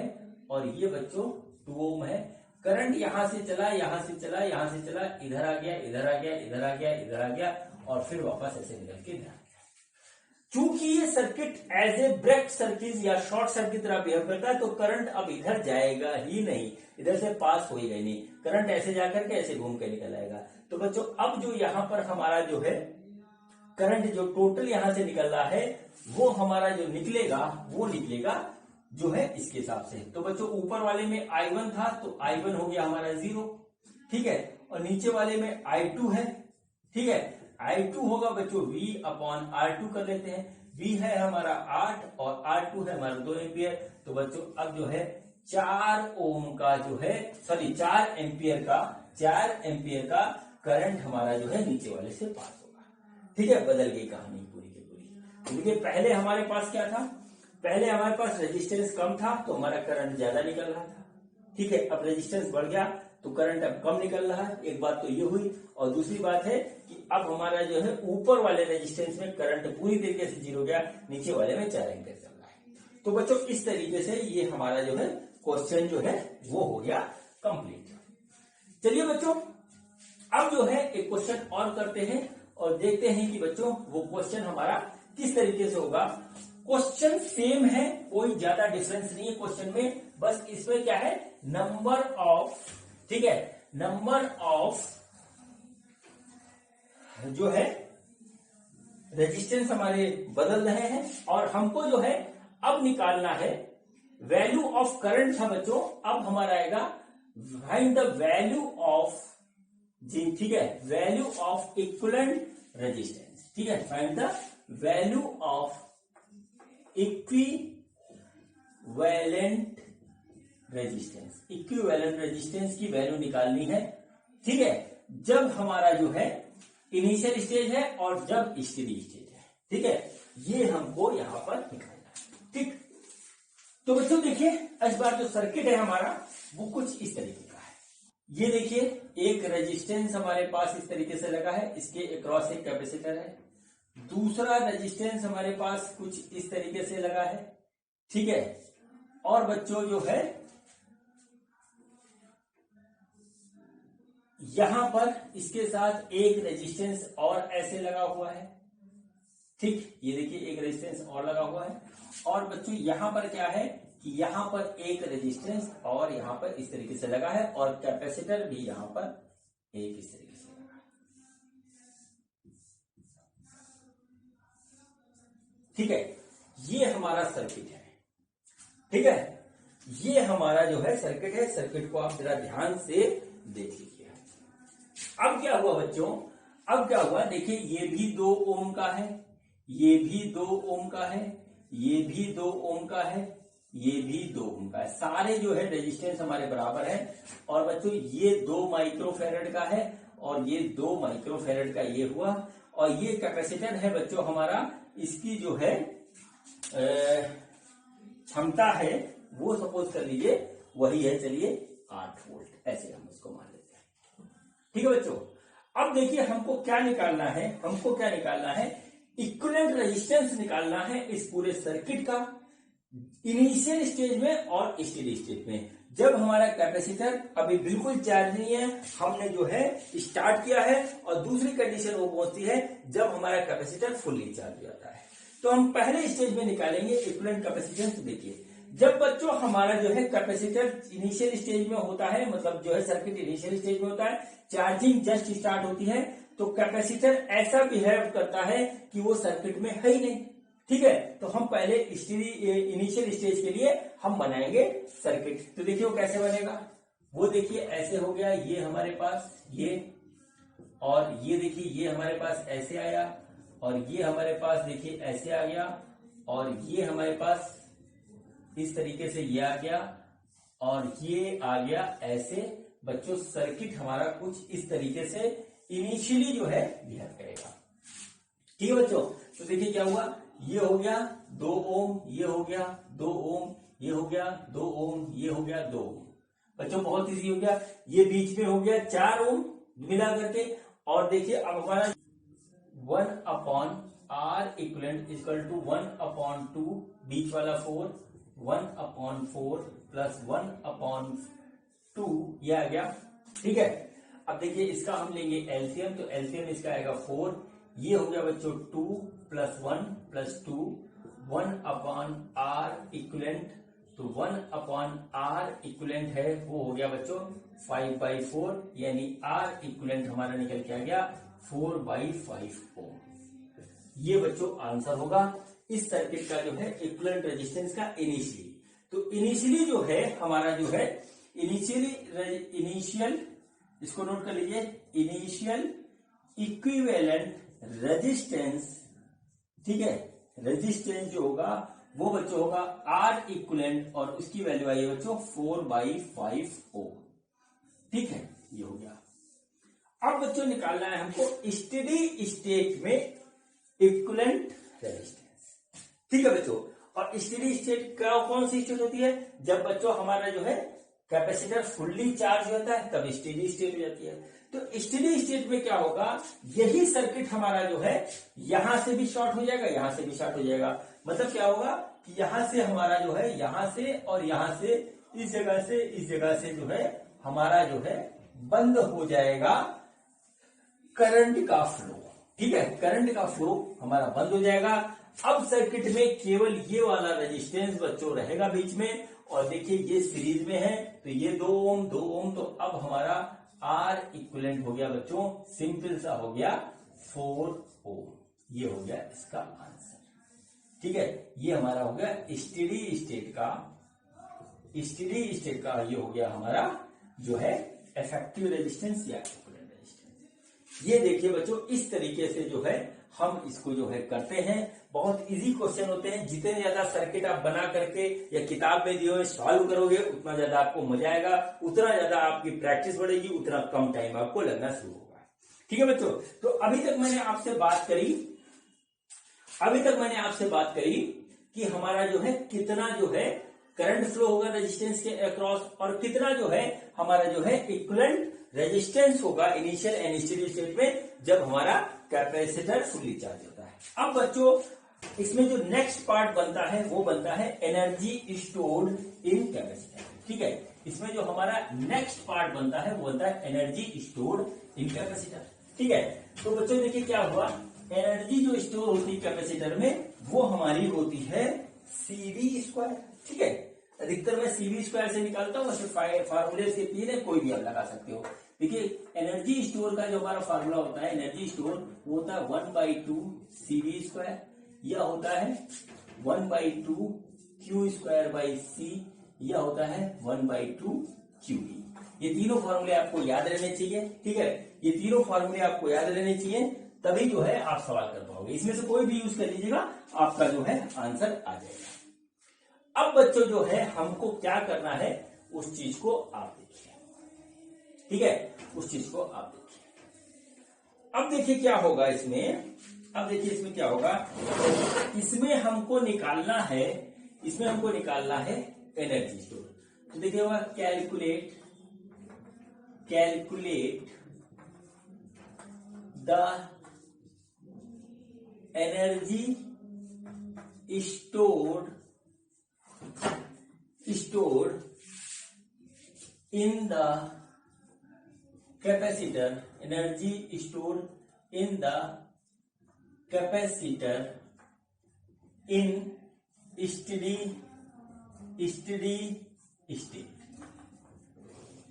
और ये बच्चों 2 ओम है। करंट यहां से चला, यहां से चला, यहां से चला, इधर आ गया, इधर आ गया, इधर आ गया, इधर आ गया, और फिर वापस ऐसे निकल के इधर आ गया। चूंकि ये circuit as a break circuit या शॉर्ट सर्किट तरह बिहेव करता है, तो करंट अब इधर जाएगा ही नहीं, इधर से पास होएगा ही नहीं, करंट ऐसे जाकर के ऐसे घूम के निकल आएगा। तो बच्चों अब जो यहां पर हमारा जो है करंट जो टोटल यहां से निकल रहा है, वो हमारा जो निकलेगा वो निकलेगा जो है इसके हिसाब से। तो बच्चों ऊपर वाले में I1 था, तो I1 हो गया हमारा 0, ठीक है, और नीचे वाले में I2 है, ठीक है, I2 होगा बच्चों V/R2 कर लेते हैं। V है हमारा 8 और R2 है हमारा 2 एम्पियर। तो बच्चों अब जो है 4 ओम का जो है 4 एम्पियर का करंट हमारा जो है नीचे वाले से पास होगा। ठीक है, बदल गई कहानी पूरी की पूरी। तो देखिए पहले हमारे पास क्या था, पहले हमारे पास रेजिस्टेंस कम था तो हमारा करंट ज्यादा निकल रहा था। ठीक है, अब रेजिस्टेंस बढ़ गया तो करंट अब कम निकल रहा है। एक बात तो ये हुई, और दूसरी बात है कि अब हमारा जो है ऊपर वाले रेजिस्टेंस में करंट पूरी तरीके से 0 गया, नीचे वाले में 4 एम्पियर चल रहा है। तो बच्चों इस तरीके से ये हमारा जो है क्वेश्चन जो है वो हो गया कंप्लीट। चलिए बच्चों अब जो है एक क्वेश्चन और करते हैं और देखते हैं कि बच्चों वो क्वेश्चन हमारा किस तरीके से होगा। क्वेश्चन सेम है, कोई ज्यादा डिफरेंस नहीं है क्वेश्चन में, बस इसमें क्या है नंबर ऑफ, ठीक है, नंबर ऑफ जो है रेजिस्टेंस हमारे बदल रहे हैं, और हमको जो है अब निकालना है वैल्यू ऑफ करंट था बच्चों। अब हमारा आएगा फाइंड द वैल्यू ऑफ जी, ठीक है, वैल्यू ऑफ इक्विवेलेंट रेजिस्टेंस। ठीक है, find the value of equivalent resistance. Equivalent resistance की वैल्यू निकालनी है। ठीक है, जब हमारा जो है इनिशियल स्टेज है और जब स्टेडी स्टेज है। ठीक है, ये हमको यहां पर निकालना है। ठीक, तो बच्चों देखिए इस बार जो सर्किट है हमारा वो कुछ इस तरीके का है। ये देखिए एक रेजिस्टेंस हमारे पास इस तरीके से लगा है, इसके अक्रॉस एक कैपेसिटर है। दूसरा रेजिस्टेंस हमारे पास कुछ इस तरीके से लगा है। ठीक है, और बच्चों जो है यहां पर इसके साथ एक रेजिस्टेंस और ऐसे लगा हुआ है। ठीक, ये देखिए एक रेजिस्टेंस और लगा हुआ है, और बच्चों यहां पर क्या है कि यहां पर एक रेजिस्टेंस और यहां पर इस तरीके से लगा है, और कैपेसिटर भी यहां पर एक इस तरीके से लगा है। ठीक है, ये हमारा सर्किट है। ठीक है, ये हमारा जो है सर्किट है। सर्किट को आप जरा ध्यान से देख लीजिए। अब क्या हुआ बच्चों, अब क्या हुआ देखिए, ये भी 2 ओम का है, ये भी 2 ओम का है, ये भी 2 ओम का है, ये भी 2 ओम का है। सारे जो है रेजिस्टेंस हमारे बराबर है। और बच्चों ये 2 माइक्रोफेरेड का है और ये 2 माइक्रोफेरेड का ये हुआ, और ये कैपेसिटर है बच्चों हमारा, इसकी जो है क्षमता है वो सपोज कर लीजिए वही है, चलिए 8 वोल्ट, ऐसे हम उसको मान लेते हैं। ठीक है बच्चों, अब देखिए हमको क्या निकालना है, हमको क्या निकालना है, इक्विवेलेंट रेजिस्टेंस निकालना है इस पूरे सर्किट का, इनिशियल स्टेज में और स्टेडी स्टेज में। जब हमारा कैपेसिटर अभी बिल्कुल चार्ज नहीं है, हमने जो है स्टार्ट किया है, और दूसरी कंडीशन वो पहुंचती है जब हमारा कैपेसिटर फुल्ली चार्ज हो जाता है। तो हम पहले स्टेज में निकालेंगे इक्विवेलेंट कैपेसिटेंस। देखिए जब बच्चों हमारा जो है कैपेसिटर इनिशियल स्टेज में होता है, मतलब जो है सर्किट इनिशियल स्टेज में होता है, चार्जिंग जस्ट स्टार्ट होती है, तो कैपेसिटर ऐसा बिहेव करता है कि वो सर्किट में है ही नहीं। ठीक है, तो हम पहले इनिशियल स्टेज के लिए हम बनाएंगे सर्किट। तो देखिए वो कैसे बनेगा, वो देखिए ऐसे हो गया, ये हमारे पास ये, और ये देखिए ये हमारे पास ऐसे आया, और ये हमारे पास देखिए ऐसे आ गया, और ये हमारे पास इस तरीके से ये आ गया, और ये आ गया ऐसे। बच्चों सर्किट हमारा कुछ इस तरीके से इनिशियली जो है बिहेव करेगा। ठीक है बच्चों, तो देखिए क्या हुआ, ये हो गया 2 ओम, ये हो गया 2 ओम, ये हो गया 2 ओम, ये हो गया 2 ओम। बच्चों बहुत इजी हो गया, ये बीच में हो गया 4 ओम मिला करके। और देखिए अब हमारा 1/R इक्वलेंट इक्वल टू 1/2, बीच वाला 4, 1/4 प्लस 1/2 ये आ गया। ठीक है, अब देखिए इसका हम लेंगे एलसीएम, तो एलसीएम इसका आएगा 4, ये हो गया बच्चों 2 प्लस 1 प्लस 2, 1/R इक्वलेंट, तो 1/R इक्वलेंट है वो हो गया बच्चों 5/4, यानी R इक्वलेंट हमारा निकल के आ गया 4/5 ओम। ये बच्चों आंसर होगा इस सर्किट का जो है इक्विवेलेंट रेजिस्टेंस का इनिशियली। तो इनिशियली जो है हमारा जो है इनिशियल, इसको नोट कर लीजिए, इनिशियल इक्विवेलेंट रेजिस्टेंस, ठीक है, रेजिस्टेंस जो होगा वो बच्चों होगा R इक्विवेलेंट, और उसकी वैल्यू आई है बच्चों 4/5 ओम। ठीक है, ये हो गया। अब बच्चों निकालना है हमको स्टेडी स्टेट में इक्विवेलेंट रेजिस्टेंस। ठीक है बच्चों, और स्टेडी स्टेट कौन सी स्टेट होती है, जब बच्चों हमारा जो है कैपेसिटर फुल्ली चार्ज होता है तब स्टेडी स्टेट हो जाती है। तो स्टेडी स्टेट में क्या होगा, यही सर्किट हमारा जो है यहां से भी शॉर्ट हो जाएगा, यहां से भी शॉर्ट हो जाएगा। मतलब क्या होगा कि यहां से हमारा जो है, यहां से और यहां से, इस जगह से इस जगह से जो है हमारा जो है बंद हो जाएगा करंट का फ्लो। ठीक है, करंट का फ्लो हमारा बंद हो जाएगा। अब सर्किट में केवल ये वाला रेजिस्टेंस बच्चों रहेगा बीच में, और देखिए ये सीरीज में है, तो ये 2 ओम 2 ओम, तो अब हमारा R इक्विवेलेंट हो गया बच्चों, सिंपल सा हो गया 4 ओम। ये हो गया इसका आंसर। ठीक है, ये हमारा हो गया स्टेडी स्टेट का ये हो गया हमारा जो है इफेक्टिव रेजिस्टेंस या इक्विवेलेंट रेजिस्टेंस। ये देखिए बच्चों, इस तरीके से जो है हम इसको जो है करते हैं। बहुत इजी क्वेश्चन होते हैं, जितने ज्यादा सर्किट आप बना करके या किताब में दिए हुए सॉल्व करोगे उतना ज्यादा आपको मजा आएगा, उतना ज्यादा आपकी प्रैक्टिस बढ़ेगी, उतना कम टाइम आपको लगना शुरू होगा। ठीक है बच्चों, तो अभी तक मैंने आपसे बात करी कि हमारा जो है कितना जो है करंट फ्लो होगा रेजिस्टेंस के अक्रॉस, और कितना जो है हमारा जो है इक्विवेलेंट रेजिस्टेंस होगा इनिशियल एंड स्टेडी स्टेट में, जब हमारा कैपेसिटर फुली चार्ज होता है। अब बच्चों इसमें जो नेक्स्ट पार्ट बनता है वो बनता है एनर्जी स्टोर्ड इन कैपेसिटर। ठीक है, इसमें जो हमारा नेक्स्ट पार्ट बनता है वो बनता है एनर्जी स्टोर्ड इन कैपेसिटर। ठीक है, तो बच्चों देखिए क्या हुआ, एनर्जी जो स्टोर होती है कैपेसिटर में वो हमारी होती है CV²। ठीक है, अधिकतर मैं CV² से निकालता हूँ, फार्मूले से 3 है, कोई भी आप लगा सकते हो। देखिए एनर्जी स्टोर का जो हमारा फार्मूला होता है, एनर्जी स्टोर वो होता है 1/2 CV², यह होता है 1/2 Q²/C, यह होता है 1/2 QE। ये तीनों फार्मूले आपको याद रहने चाहिए। ठीक है, ये तीनों फार्मूले आपको याद रहने चाहिए, तभी जो है आप सवाल कर पाओगे। इसमें से कोई भी यूज कर लीजिएगा, आपका जो है आंसर आ जाएगा। अब बच्चों जो है हमको क्या करना है उस चीज को आप देखिए। ठीक है, उस चीज को आप देखिए। अब देखिए क्या होगा इसमें, अब देखिए इसमें क्या होगा, इसमें हमको निकालना है एनर्जी स्टोर। तो देखिए होगा calculate the energy stored in the capacitor, energy stored in the capacitor in steady state।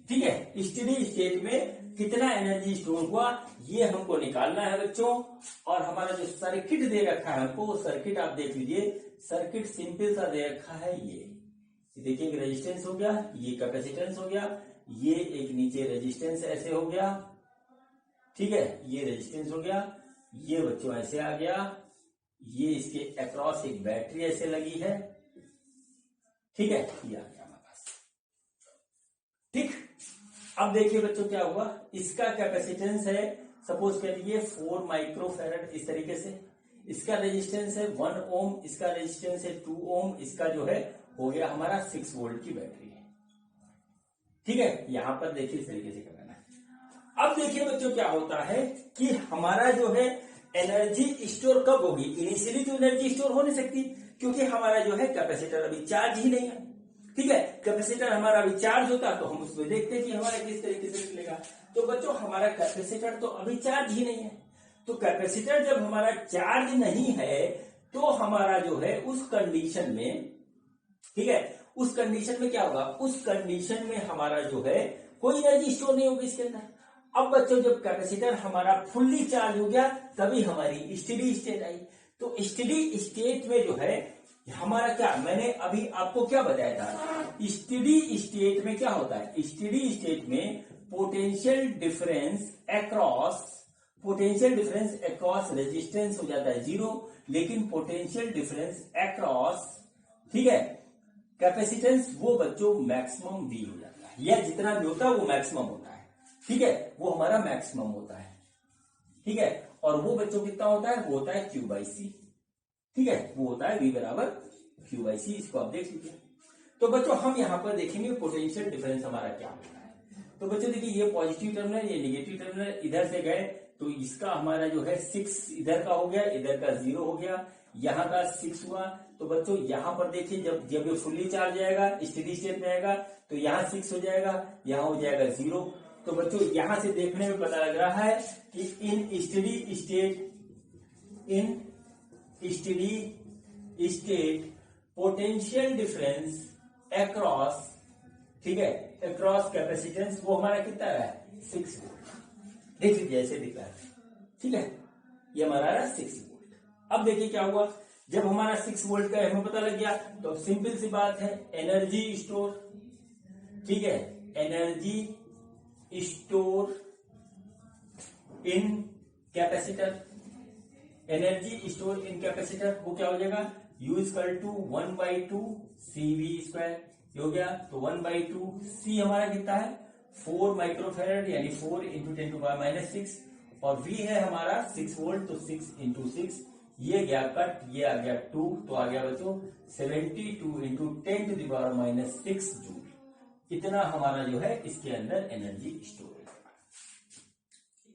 ठीक है, स्टेडी स्टेट में कितना एनर्जी स्टोर हुआ ये हमको निकालना है बच्चों। और हमारा जो सर्किट दे रखा है हमको, वो सर्किट आप देख लीजिए, सर्किट सिंपल सा दे रखा है। ये देखिए रेजिस्टेंस हो गया, ये कैपेसिटेंस हो गया, ये एक नीचे रेजिस्टेंस ऐसे हो गया, ठीक है, ये रेजिस्टेंस हो गया, ये बच्चों ऐसे आ गया, ये इसके अक्रॉस एक बैटरी ऐसे लगी है, ठीक है, ये आ गया हमारे पास। ठीक, अब देखिए बच्चों क्या हुआ, इसका कैपेसिटेंस है सपोज कर लीजिए 4 माइक्रोफैरड इस तरीके से, इसका रेजिस्टेंस है 1 ओम, इसका रेजिस्टेंस है 2 ओम, इसका जो है हो गया हमारा 6 वोल्ट की बैटरी है, ठीक है। यहां पर देखिए इस तरीके से करना है। अब देखिए बच्चों क्या होता है कि हमारा जो है एनर्जी स्टोर कब होगी, इनिशियली तो एनर्जी स्टोर हो नहीं सकती क्योंकि हमारा जो है कैपेसिटर अभी चार्ज ही नहीं है, ठीक है। कैपेसिटर हमारा अभी चार्ज होता तो हम उसमें देखते हैं कि हमारा किस तरीके से चलेगा। तो बच्चों हमारा कैपेसिटर तो अभी चार्ज ही नहीं है, तो कैपेसिटर जब हमारा चार्ज नहीं है तो हमारा जो है उस कंडीशन में, ठीक है, उस कंडीशन में क्या होगा, उस कंडीशन में हमारा जो है कोई एनर्जी स्टोर नहीं होगी इसके अंदर। अब बच्चों जब कैपेसिटर हमारा फुल्ली चार्ज हो गया तभी हमारी स्टेडी स्टेट आई। तो स्टेडी स्टेट में जो है हमारा क्या, मैंने अभी आपको क्या बताया था, स्टेडी स्टेट में क्या होता है, स्टेडी स्टेट में पोटेंशियल डिफरेंस अक्रॉस रेजिस्टेंस हो जाता है 0, लेकिन पोटेंशियल डिफरेंस अक्रॉस, ठीक है, कैपेसिटेंस वो बच्चों मैक्सिमम वी हो जाता है, या जितना भी होता है वो मैक्सिमम होता है, ठीक है, वो हमारा मैक्सिमम होता है, ठीक है। और वो बच्चों कितना होता है, वो होता है Q बाई सी, ठीक है, वो होता है V बराबर Q बाई सी, इसको आप देख लीजिए। तो बच्चों हम यहां पर देखेंगे पोटेंशियल डिफरेंस हमारा क्या होता है। तो बच्चों देखिए ये पॉजिटिव टर्मिनल, ये नेगेटिव टर्मिनल इधर से गए तो इसका हमारा जो है 6 इधर का हो गया, इधर का 0 हो गया, यहाँ का 6 हुआ। तो बच्चों यहाँ पर देखिए जब ये फुल्ली चार्ज जाएगा, स्टेडी स्टेट में आएगा तो यहाँ 6 हो जाएगा, यहाँ हो जाएगा 0। तो बच्चों यहां से देखने में पता लग रहा है कि in steady state potential difference across, ठीक है, अक्रॉस कैपेसिटेंस वो हमारा कितना है 6 वोल्ट, देख लीजिए ऐसे दिख रहा है, ठीक है, ये हमारा 6 वोल्ट। अब देखिए क्या हुआ, जब हमारा 6 वोल्ट का हमें पता लग गया तो अब सिंपल सी बात है एनर्जी स्टोर, ठीक है, energy store in capacitor, energy store in capacitor वो क्या हो जाएगा, U इक्वल टू 1/2 CV², हो गया। तो 1/2 C हमारा कितना है 4 माइक्रोफैरड यानी 4 इंटू 10⁻⁻6, और V है हमारा 6 वोल्ट, तो 6 इंटू 6, ये गया कट, ये आ गया 2, तो आ गया बच्चों 72 इंटू 10⁻⁻6 जूल। इतना हमारा जो है इसके अंदर एनर्जी स्टोर है,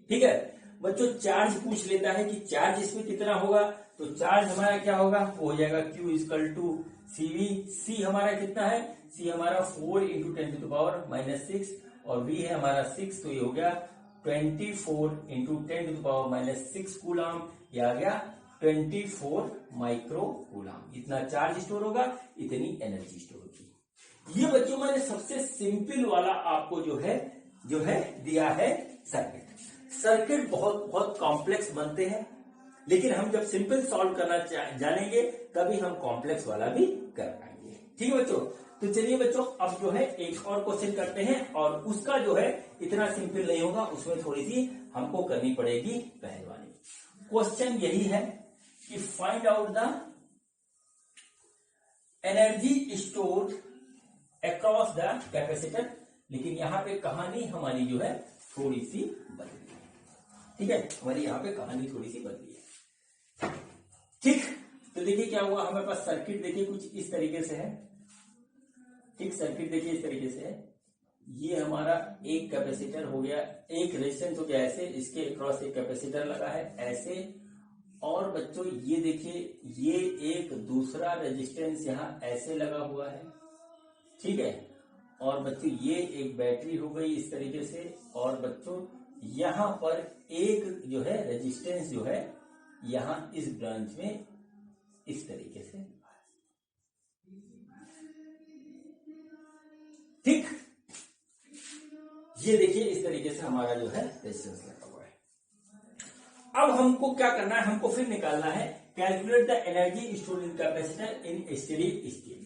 ठीक है। बच्चों चार्ज पूछ लेता है कि चार्ज इसमें कितना होगा, तो चार्ज हमारा क्या होगा, वो हो जाएगा Q equal to CV। C हमारा कितना है, C हमारा 4 इंटू 10⁻⁻6 और V है हमारा 6, तो ये हो गया 24 इंटू 10⁻⁻6 कूलाम, ये आ गया 24 माइक्रो कूलाम। इतना चार्ज स्टोर होगा, इतनी एनर्जी स्टोर होगी। ये बच्चों मैंने सबसे सिंपल वाला आपको जो है दिया है सर्किट। सर्किट बहुत बहुत कॉम्प्लेक्स बनते हैं, लेकिन हम जब सिंपल सॉल्व करना जानेंगे तभी हम कॉम्प्लेक्स वाला भी कर पाएंगे, ठीक है बच्चों। तो चलिए बच्चों अब जो है एक और क्वेश्चन करते हैं, और उसका जो है इतना सिंपल नहीं होगा, उसमें थोड़ी सी हमको करनी पड़ेगी पहलवानी। क्वेश्चन यही है कि find out the energy stored across the capacitor, लेकिन यहां पे कहानी हमारी जो है थोड़ी सी बदली है, ठीक है, हमारी यहां पे कहानी थोड़ी सी बदली है, ठीक। तो देखिए क्या हुआ, हमारे पास सर्किट देखिए कुछ इस तरीके से है, ठीक, सर्किट देखिए इस तरीके से है। ये हमारा एक कैपेसिटर हो गया, एक रेजिस्टेंस हो गया ऐसे, इसके अक्रॉस एक कैपेसिटर लगा है ऐसे, और बच्चों ये देखिए ये एक दूसरा रेजिस्टेंस यहां ऐसे लगा हुआ है, ठीक है, और बच्चों ये एक बैटरी हो गई इस तरीके से, और बच्चों यहां पर एक जो है रेजिस्टेंस जो है यहां इस ब्रांच में इस तरीके से, ठीक, ये देखिए इस तरीके से हमारा जो है रेजिस्टेंस लगा हुआ है। अब हमको क्या करना है, हमको फिर निकालना है calculate the energy stored in capacitor in steady state.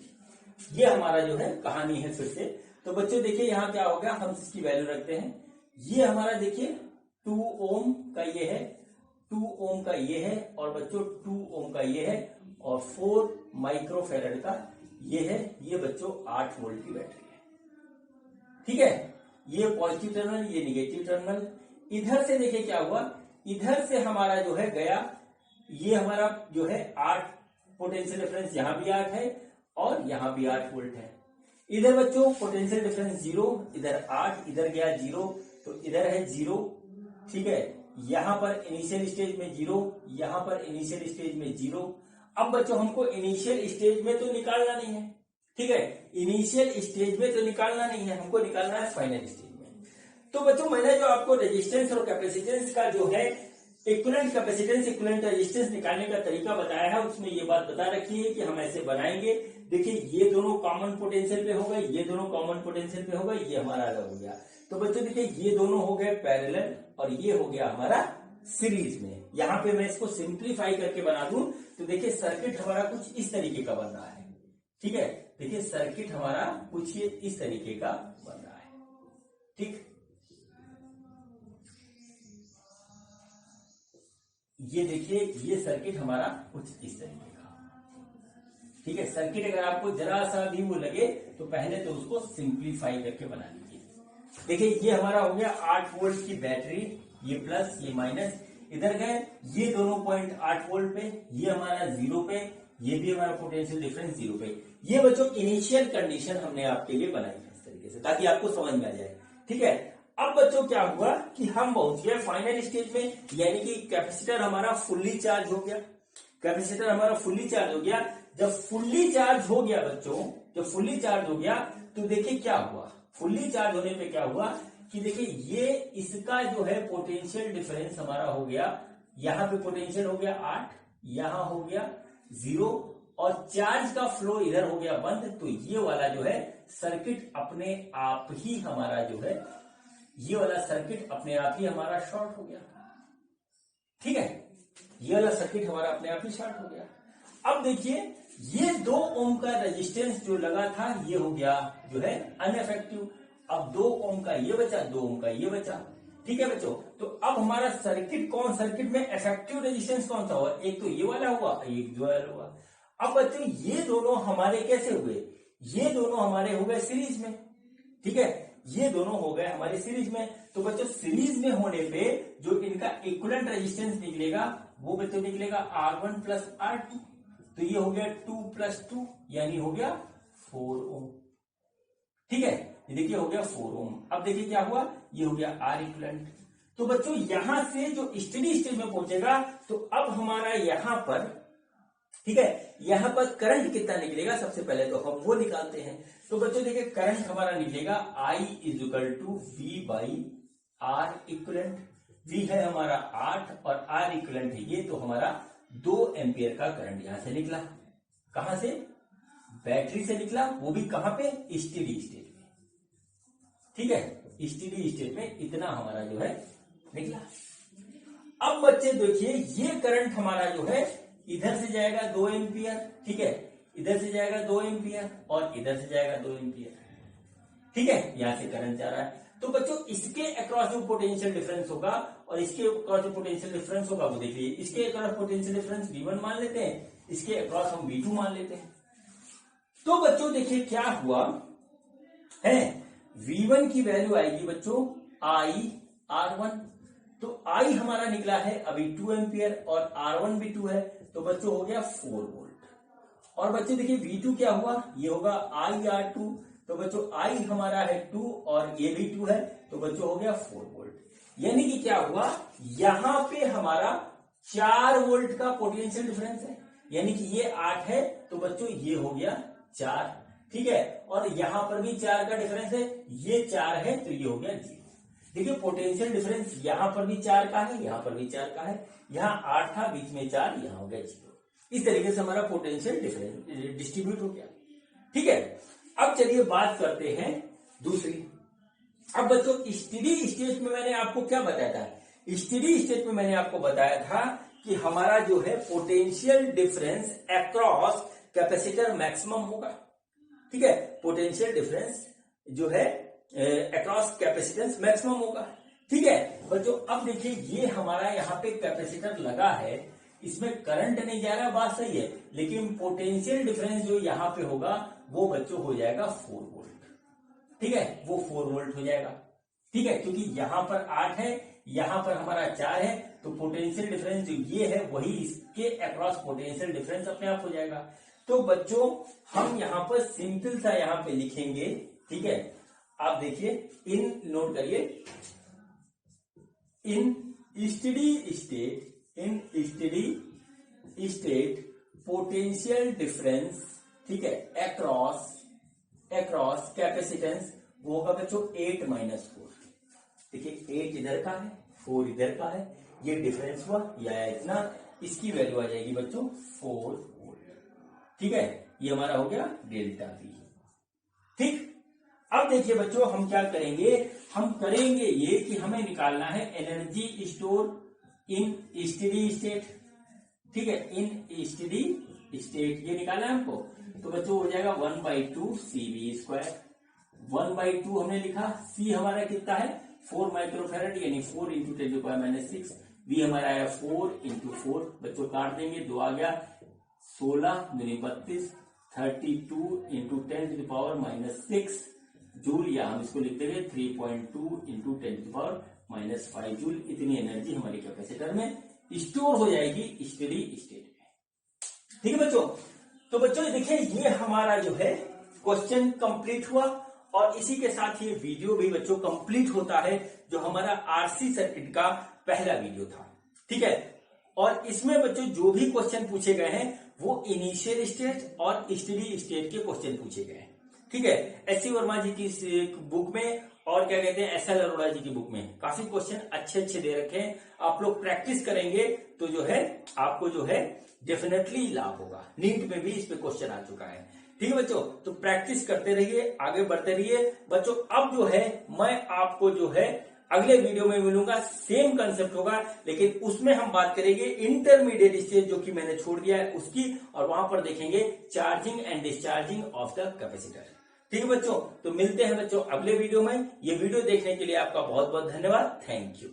ये हमारा जो है कहानी है फिर से। तो बच्चों देखिए यहाँ क्या हो गया, हम इसकी वैल्यू रखते हैं। ये हमारा देखिए 2 ओम का ये है, 2 ओम का ये है, और बच्चों 2 ओम का ये है, और 4 माइक्रोफेरेड का ये है। ये बच्चों 8 वोल्ट की बैटरी है। ठीक है, ये पॉजिटिव टर्मिनल, ये निगेटिव टर्मिनल। इधर से देखिए क्या हुआ, इधर से हमारा जो है गया, ये हमारा जो है 8 पोटेंशियल डिफरेंस, यहां भी 8 है और यहां भी 8 वोल्ट है। इधर बच्चों पोटेंशियल डिफरेंस 0, इधर 8, इधर गया 0, तो इधर है 0। ठीक है, यहां पर इनिशियल स्टेज में 0, यहां पर इनिशियल स्टेज में 0। अब बच्चों हमको इनिशियल स्टेज में तो निकालना नहीं है। ठीक है, इनिशियल स्टेज में तो निकालना नहीं है, हमको निकालना है फाइनल स्टेज में। तो बच्चों मैंने जो आपको रेजिस्टेंस और कैपेसिटेंस का जो है इक्विवेलेंट कैपेसिटेंस इक्विवेलेंट रेजिस्टेंस निकालने का तरीका बताया है, उसमें ये बात बता रखी है कि हम ऐसे बनाएंगे। देखिए ये दोनों कॉमन पोटेंशियल पे हो गए, ये दोनों कॉमन पोटेंशियल पे हो गए, ये हमारा अलग हो गया। तो बच्चों देखिए ये दोनों हो गए पैरेलल और ये हो गया हमारा सीरीज में। यहां पे मैं इसको सिंप्लीफाई करके बना दूं तो देखिए सर्किट हमारा कुछ इस तरीके का बन रहा है। ठीक है, देखिए सर्किट हमारा कुछ ये इस तरीके का बन रहा है। ठीक, ये देखिए ये सर्किट हमारा कुछ इस तरीके का। ठीक है, सर्किट अगर आपको जरा सा भी वो लगे तो पहले तो उसको सिंप्लीफाई करके बना लीजिए। देखिए ये हमारा हो गया 8 वोल्ट की बैटरी, ये प्लस ये माइनस, इधर गए ये दोनों पॉइंट 8 वोल्ट पे, ये हमारा 0 पे, ये भी हमारा पोटेंशियल डिफरेंस 0 पे। ये बच्चों इनिशियल कंडीशन हमने आपके लिए बनाई है इस तरीके से, ताकि आपको समझ में आ जाए। ठीक है, अब बच्चों क्या हुआ कि हम पहुंच गए फाइनल स्टेज में, यानी कि कैपेसिटर हमारा फुल्ली चार्ज हो गया। कैपेसिटर हमारा फुल्ली चार्ज हो गया। जब फुल्ली चार्ज हो गया बच्चों, जब फुल्ली चार्ज हो गया तो देखिए क्या हुआ, फुल्ली चार्ज होने पे क्या हुआ कि देखिए ये इसका जो है पोटेंशियल डिफरेंस हमारा हो गया, यहां पे पोटेंशियल हो गया 8, यहां हो गया 0, और चार्ज का फ्लो इधर हो गया बंद। तो ये वाला जो है सर्किट अपने आप ही हमारा जो है, ये वाला सर्किट अपने आप ही हमारा शॉर्ट हो गया। ठीक है, ये वाला सर्किट हमारा अपने आप ही शॉर्ट हो गया। अब देखिए ये 2 ओम का रेजिस्टेंस जो लगा था ये हो गया जो है अनइफेक्टिव। अब 2 ओम का ये बचा, 2 ओम का ये बचा। ठीक है बच्चों, तो अब हमारा सर्किट सर्किट में इफेक्टिव रेजिस्टेंस कौन सा हुआ, एक तो ये वाला हुआ, एक जो वाला हुआ। अब बच्चों ये दोनों हमारे कैसे हुए, ये दोनों हमारे हो गए सीरीज में। ठीक है, ये दोनों हो गए हमारे सीरीज में। तो बच्चों सीरीज में होने पे जो इनका इक्विवेलेंट रेजिस्टेंस निकलेगा वो बच्चों निकलेगा R1 प्लस R2। तो ये हो गया 2 प्लस 2 यानी हो गया 4 ओम। ठीक है, ये देखिए हो गया 4 ओम। अब देखिए क्या हुआ, ये हो गया R इक्विवेलेंट। तो बच्चों यहां से जो स्टेडी स्टेज में पहुंचेगा तो अब हमारा यहां पर, ठीक है, यहां पर करंट कितना निकलेगा सबसे पहले तो हम वो निकालते हैं। तो बच्चों देखिए करंट हमारा निकलेगा I equal to V by R equivalent. V है हमारा 8 और R इक्विवेलेंट है ये, तो हमारा 2 एम्पियर का करंट यहां से निकला। कहां से, बैटरी से निकला, वो भी कहां पे, स्टेडी स्टेट में। ठीक है, स्टेडी स्टेट में इतना हमारा जो है निकला। अब बच्चे देखिए ये करंट हमारा जो है इधर से जाएगा 2 एम्पियर। ठीक है, इधर से जाएगा 2 एम्पियर और इधर से जाएगा 2 एम्पियर। ठीक है, यहां से करंट जा रहा है। तो बच्चों इसके अक्रॉस जो पोटेंशियल डिफरेंस होगा और इसके अक्रॉस जो पोटेंशियल डिफरेंस होगा वो देखिए, इसके अक्रॉस पोटेंशियल डिफरेंस V1 मान लेते हैं, इसके अक्रॉस हम V2 मान लेते हैं। तो बच्चों देखिए क्या हुआ है, V1 की वैल्यू आएगी बच्चों I R1। तो I हमारा निकला है अभी 2 एम्पियर और R1 भी 2 है, तो बच्चों हो गया 4 वोल्ट। और बच्चों देखिए V2 क्या हुआ, ये होगा I R2। तो बच्चों I हमारा है 2 और ये भी 2 है, तो बच्चों हो गया 4 वोल्ट। यानी कि क्या हुआ, यहां पे हमारा 4 वोल्ट का पोटेंशियल डिफरेंस है, यानी कि ये 8 है तो बच्चों ये हो गया 4। ठीक है, और यहां पर भी 4 का डिफरेंस है, ये 4 है तो ये हो गया 0। देखिए पोटेंशियल डिफरेंस यहां पर भी 4 का है, यहां पर भी 4 का है, यहां 8 था, बीच में 4, यहां हो गया 0। इस तरीके से हमारा पोटेंशियल डिफरेंस डिस्ट्रीब्यूट हो गया। ठीक है, अब चलिए बात करते हैं दूसरी। अब बच्चों स्टेडी स्टेट में मैंने आपको क्या बताया था, स्टेडी स्टेट में मैंने आपको बताया था कि हमारा जो है potential difference across capacitor maximum होगा। ठीक है, पोटेंशियल डिफरेंस जो है अक्रॉस कैपेसिटेंस मैक्सिमम होगा। ठीक है बच्चों, अब देखिए ये हमारा यहाँ पे कैपेसिटर लगा है, इसमें करंट नहीं जा रहा, बात सही है, लेकिन पोटेंशियल डिफरेंस जो यहाँ पे होगा वो बच्चों हो जाएगा 4 वोल्ट। ठीक है, वो 4 वोल्ट हो जाएगा। ठीक है, क्योंकि यहां पर 8 है, यहां पर हमारा 4 है, तो पोटेंशियल डिफरेंस जो ये है वही इसके अक्रॉस पोटेंशियल डिफरेंस अपने आप हो जाएगा। तो बच्चों हम यहां पर सिंपल सा यहां पे लिखेंगे। ठीक है, आप देखिए, इन नोट करिए, इन स्टेडी स्टेट पोटेंशियल डिफरेंस, ठीक है, अक्रॉस कैपेसिटेंस वो होगा बच्चों 8 - 4। देखिए 8 इधर का है, 4 इधर का है, ये डिफरेंस हुआ, ये आया इतना, इसकी वैल्यू आ जाएगी बच्चों 4 वोल्ट। ठीक है, ये हमारा हो गया डेल्टा V। ठीक, अब देखिए बच्चों हम क्या करेंगे, हम करेंगे ये कि हमें निकालना है energy store in steady state. ठीक है, इन स्टेडी स्टेट ये निकालना है हमको, तो बच्चों हो जाएगा 1/2 CV²। 1/2 हमने लिखा, C हमारा कितना है 4 माइक्रोफेरेड, यानी 4 × 10⁻⁶। V हमारा आया 4 × 4, बच्चों काट देंगे, 2 आ गया, 16 दूनी 32, 32 × 10⁻⁻6 जूल, या हम इसको लिख देंगे 3.2 × 10⁻⁵ जूल। इतनी एनर्जी हमारी कैपेसिटर में स्टोर हो जाएगी स्टेडी स्टेट में। ठीक है बच्चों, तो बच्चों देखिए ये हमारा जो है क्वेश्चन कंप्लीट हुआ, और इसी के साथ ये वीडियो भी बच्चों कंप्लीट होता है, जो हमारा आरसी सर्किट का पहला वीडियो था। ठीक है, और इसमें बच्चों जो भी क्वेश्चन पूछे गए हैं वो इनिशियल स्टेट और स्टेडी स्टेट के क्वेश्चन पूछे गए हैं। ठीक है, एस.सी. वर्मा जी की बुक में और क्या कहते हैं एस.एल. अरोड़ा जी की बुक में काफी क्वेश्चन अच्छे अच्छे दे रखे हैं। आप लोग प्रैक्टिस करेंगे तो जो है आपको जो है डेफिनेटली लाभ होगा। नीट में भी इस पे क्वेश्चन आ चुका है। ठीक है बच्चों, तो प्रैक्टिस करते रहिए, आगे बढ़ते रहिए बच्चों। अब जो है मैं आपको जो है अगले वीडियो में मिलूंगा, सेम कंसेप्ट होगा, लेकिन उसमें हम बात करेंगे इंटरमीडिएट स्टेज जो कि मैंने छोड़ दिया है उसकी, और वहां पर देखेंगे charging and discharging of the capacitor. ठीक है बच्चों, तो मिलते हैं बच्चों अगले वीडियो में। ये वीडियो देखने के लिए आपका बहुत बहुत धन्यवाद। Thank you.